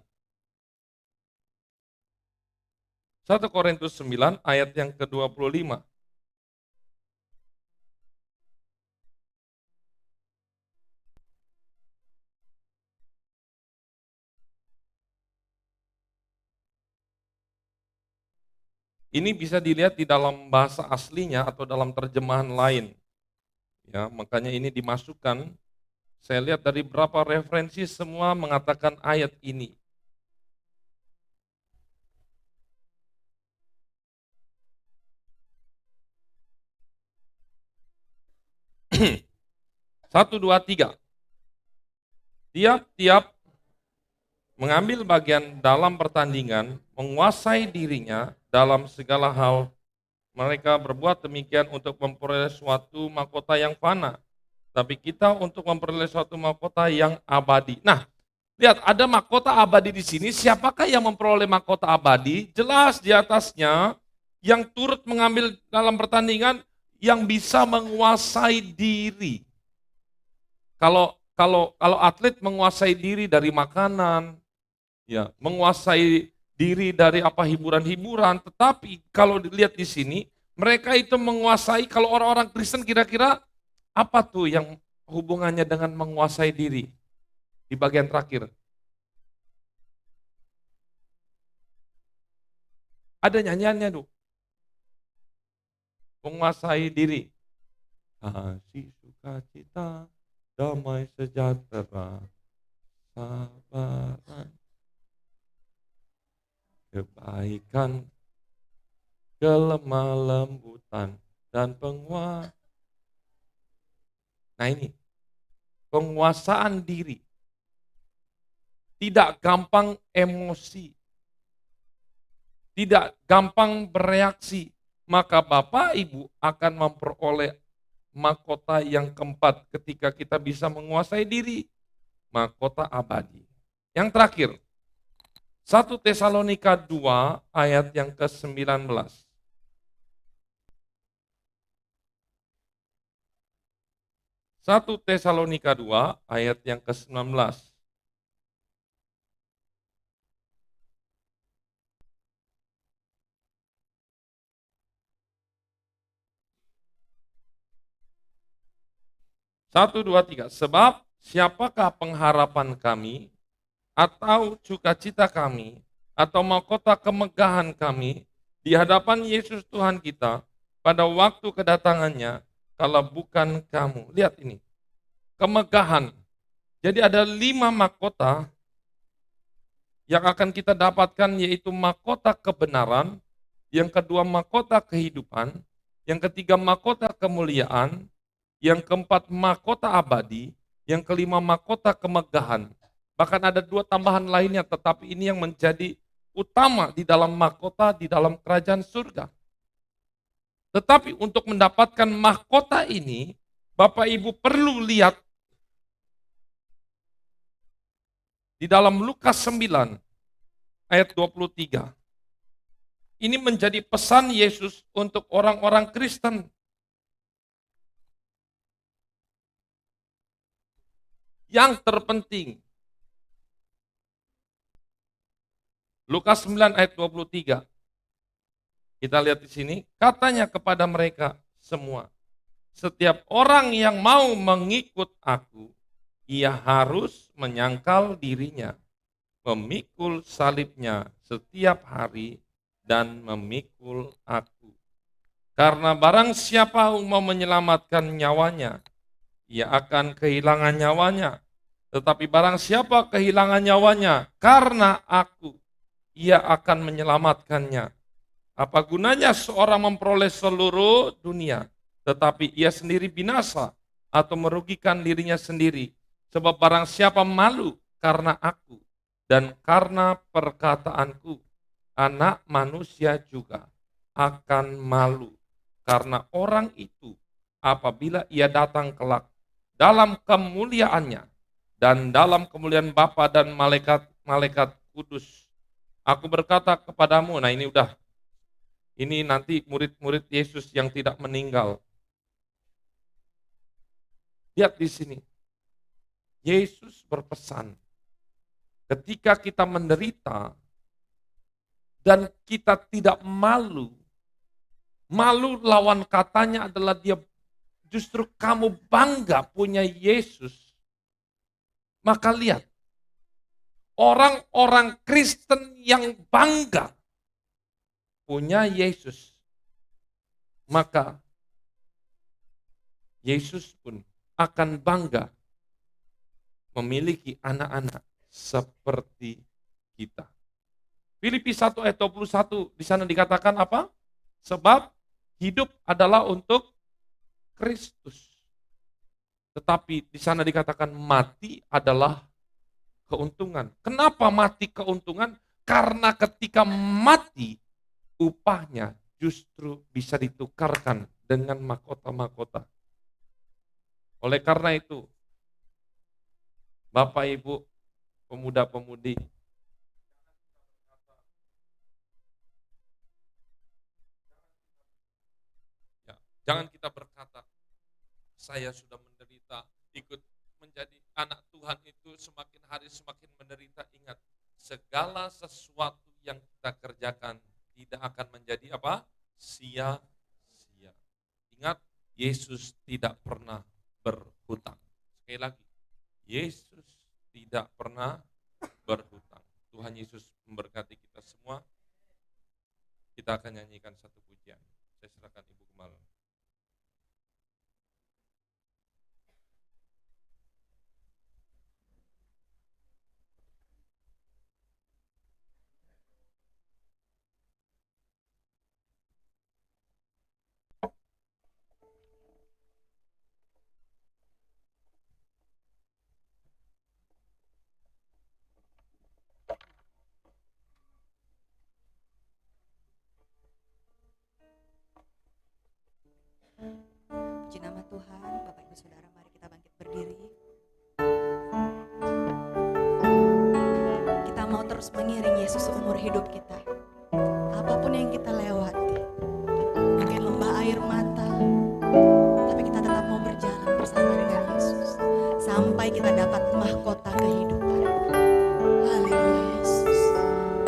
1 Korintus 9 ayat yang ke-25. Ini bisa dilihat di dalam bahasa aslinya atau dalam terjemahan lain. Ya, makanya ini dimasukkan. Saya lihat dari beberapa referensi semua mengatakan ayat ini. Satu, dua, tiga. Tiap-tiap mengambil bagian dalam pertandingan, menguasai dirinya dalam segala hal. Mereka berbuat demikian untuk memperoleh suatu mahkota yang fana. Tapi kita untuk memperoleh suatu mahkota yang abadi. Nah, lihat ada mahkota abadi di sini. Siapakah yang memperoleh mahkota abadi? Jelas di atasnya yang turut mengambil dalam pertandingan yang bisa menguasai diri. Kalau atlet menguasai diri dari makanan, ya, menguasai diri dari apa hiburan-hiburan, tetapi kalau dilihat di sini, mereka itu menguasai, kalau orang-orang Kristen kira-kira apa tuh yang hubungannya dengan menguasai diri? Di bagian terakhir. Ada nyanyiannya tuh. Menguasai diri. Kasih, sukacita, damai sejahtera, sabaran, kebaikan, kelemah lembutan, dan penguasa. Nah ini, penguasaan diri. Tidak gampang emosi. tidak gampang bereaksi, maka Bapak Ibu akan memperoleh mahkota yang keempat ketika kita bisa menguasai diri, mahkota abadi. Yang terakhir, 1 Tesalonika 2 ayat yang ke-19. 1 Tesalonika 2 ayat yang ke-19. Satu, dua, tiga. Sebab siapakah pengharapan kami, atau sukacita kami, atau mahkota kemegahan kami di hadapan Yesus Tuhan kita pada waktu kedatangannya, kalau bukan kamu. Lihat ini, kemegahan. Jadi ada 5 mahkota yang akan kita dapatkan, yaitu mahkota kebenaran, yang kedua mahkota kehidupan, yang ketiga mahkota kemuliaan, yang keempat mahkota abadi, yang kelima mahkota kemegahan. Bahkan ada 2 tambahan lainnya, tetapi ini yang menjadi utama di dalam mahkota di dalam kerajaan surga. Tetapi untuk mendapatkan mahkota ini, Bapak Ibu perlu lihat di dalam Lukas 9 ayat 23. Ini menjadi pesan Yesus untuk orang-orang Kristen. Yang terpenting, Lukas 9 ayat 23. Kita lihat di sini, katanya kepada mereka semua, setiap orang yang mau mengikut aku, ia harus menyangkal dirinya, memikul salibnya setiap hari, dan memikul aku. Karena barang siapa mau menyelamatkan nyawanya, ia akan kehilangan nyawanya. Tetapi barang siapa kehilangan nyawanya karena aku, ia akan menyelamatkannya. Apa gunanya seorang memperoleh seluruh dunia, tetapi ia sendiri binasa atau merugikan dirinya sendiri? Sebab barang siapa malu karena aku dan karena perkataanku, Anak Manusia juga akan malu karena orang itu apabila ia datang kelak dalam kemuliaannya dan dalam kemuliaan Bapa dan malaikat-malaikat kudus. Aku berkata kepadamu, nah ini nanti murid-murid Yesus yang tidak meninggal. Lihat di sini, Yesus berpesan, ketika kita menderita dan kita tidak malu, malu lawan katanya adalah dia justru kamu bangga punya Yesus. Maka lihat, orang-orang Kristen yang bangga punya Yesus, maka Yesus pun akan bangga memiliki anak-anak seperti kita. Filipi 1 ayat 21 di sana dikatakan apa? Sebab hidup adalah untuk Kristus. Tetapi di sana dikatakan mati adalah keuntungan. Kenapa mati keuntungan? Karena ketika mati, upahnya justru bisa ditukarkan dengan mahkota-mahkota. Oleh karena itu, Bapak Ibu, pemuda-pemudi, jangan kita berkata, saya sudah menderita, ikut menjadi anak Tuhan itu semakin hari semakin menderita. Ingat, segala sesuatu yang kita kerjakan tidak akan menjadi apa? Sia-sia. Ingat, Yesus tidak pernah berhutang. Sekali lagi, Yesus tidak pernah berhutang. Tuhan Yesus memberkati kita semua. Kita akan nyanyikan satu pujian. Saya serahkan Ibu Gembala. Tuhan, Bapak Ibu Saudara, mari kita bangkit berdiri. Kita mau terus mengiring Yesus seumur hidup kita. Apapun yang kita lewati, mungkin lembah air mata, tapi kita tetap mau berjalan bersama dengan Yesus sampai kita dapat mahkota kehidupan. Haleluya Yesus,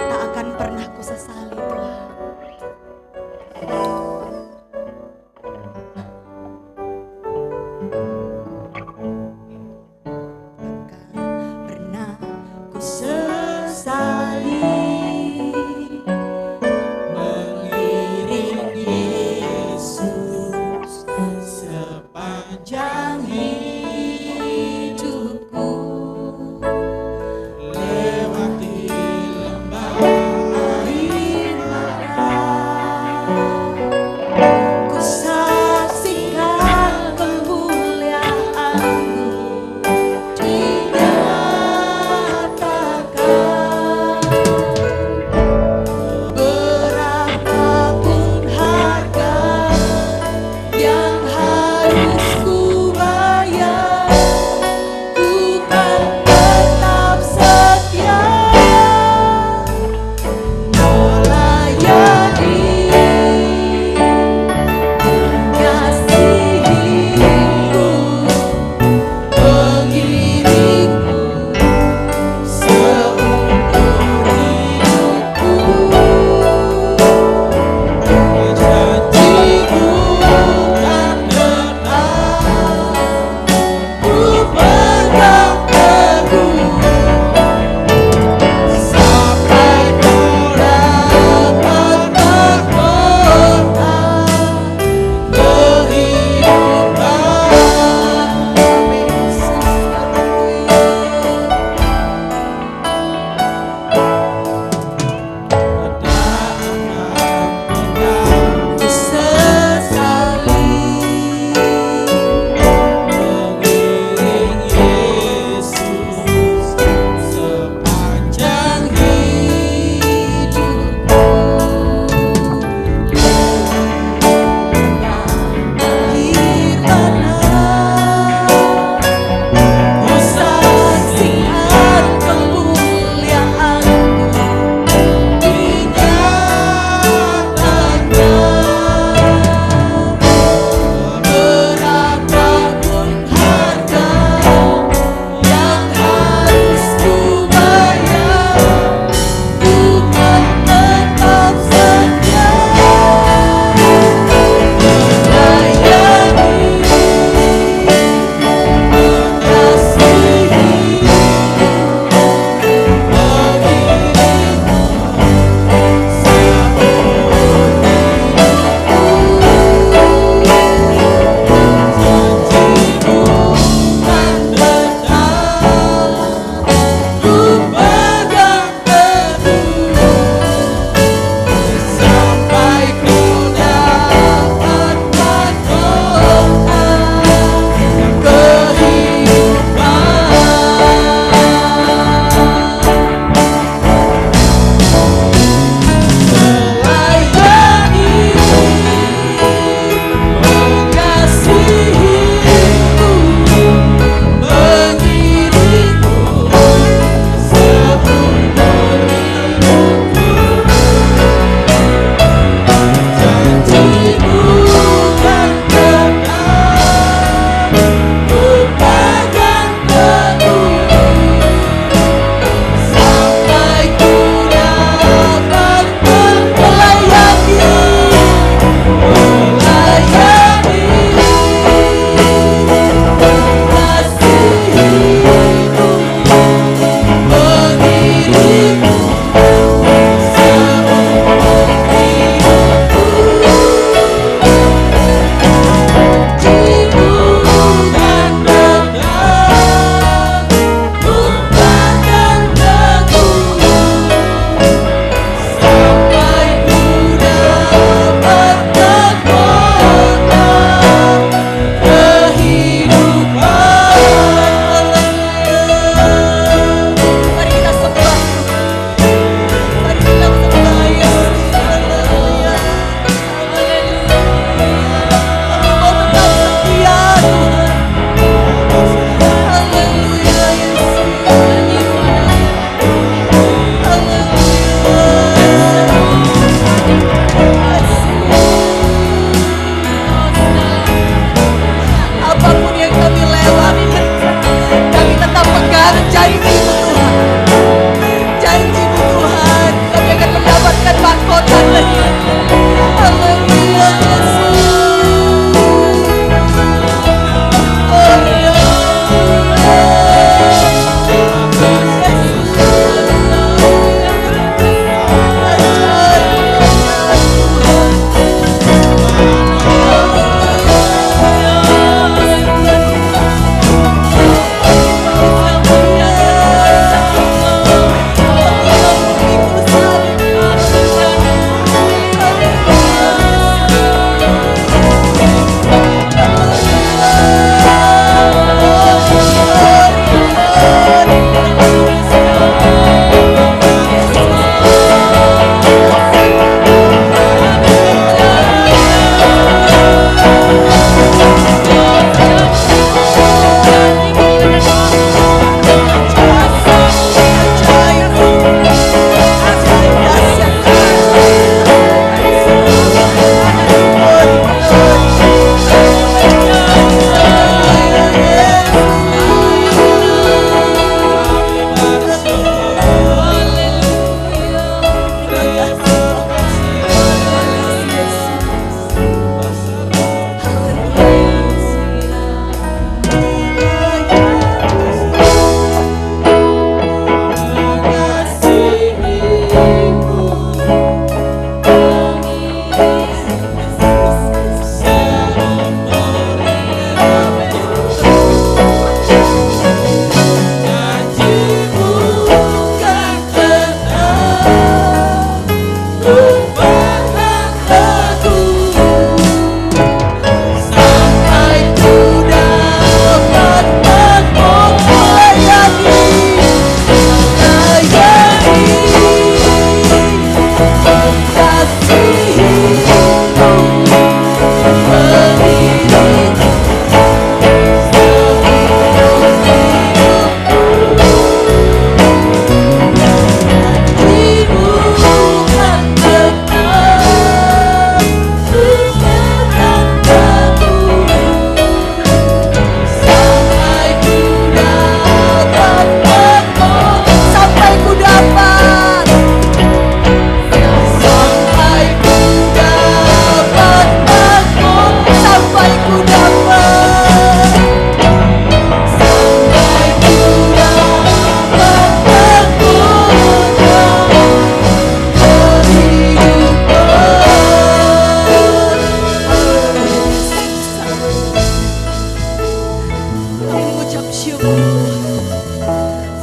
tak akan pernah kusesali Tuhan. Pernah ku sesali mengiring Yesus sepanjang hidupku.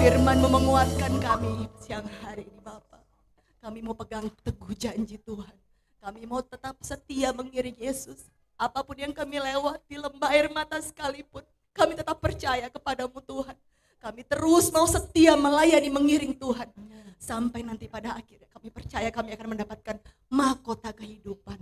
Firman-Mu menguatkan kami siang hari ini Bapa. Kami mau pegang teguh janji Tuhan. Kami mau tetap setia mengiring Yesus. Apapun yang kami lewati, lembah air mata sekalipun, kami tetap percaya kepadamu Tuhan. Kami terus mau setia melayani mengiring Tuhan. Sampai nanti pada akhirnya kami percaya kami akan mendapatkan mahkota kehidupan.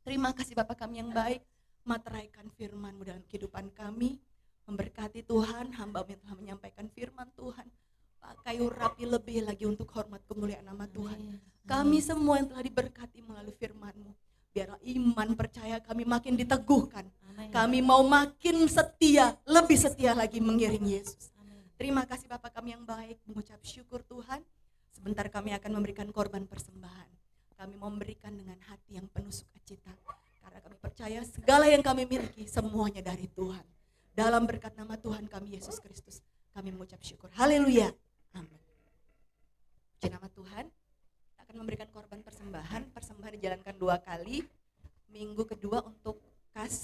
Terima kasih Bapa kami yang baik. Materaikan firman-Mu dalam kehidupan kami. Memberkati Tuhan, hamba-Mu yang telah menyampaikan firman Tuhan. Pakai urapi lebih lagi untuk hormat kemuliaan nama Tuhan. Kami semua yang telah diberkati melalui firman-Mu. Biarlah iman percaya kami makin diteguhkan. Kami mau makin setia, lebih setia lagi mengiring Yesus. Terima kasih Bapa kami yang baik, mengucap syukur Tuhan. Sebentar kami akan memberikan korban persembahan. Kami mau memberikan dengan hati yang penuh sukacita. Karena kami percaya segala yang kami miliki semuanya dari Tuhan. Dalam berkat nama Tuhan kami Yesus Kristus, kami mengucap syukur. Haleluya. Amin. Puji nama Tuhan. Kita akan memberikan korban persembahan. Persembahan dijalankan 2 kali. Minggu kedua untuk kas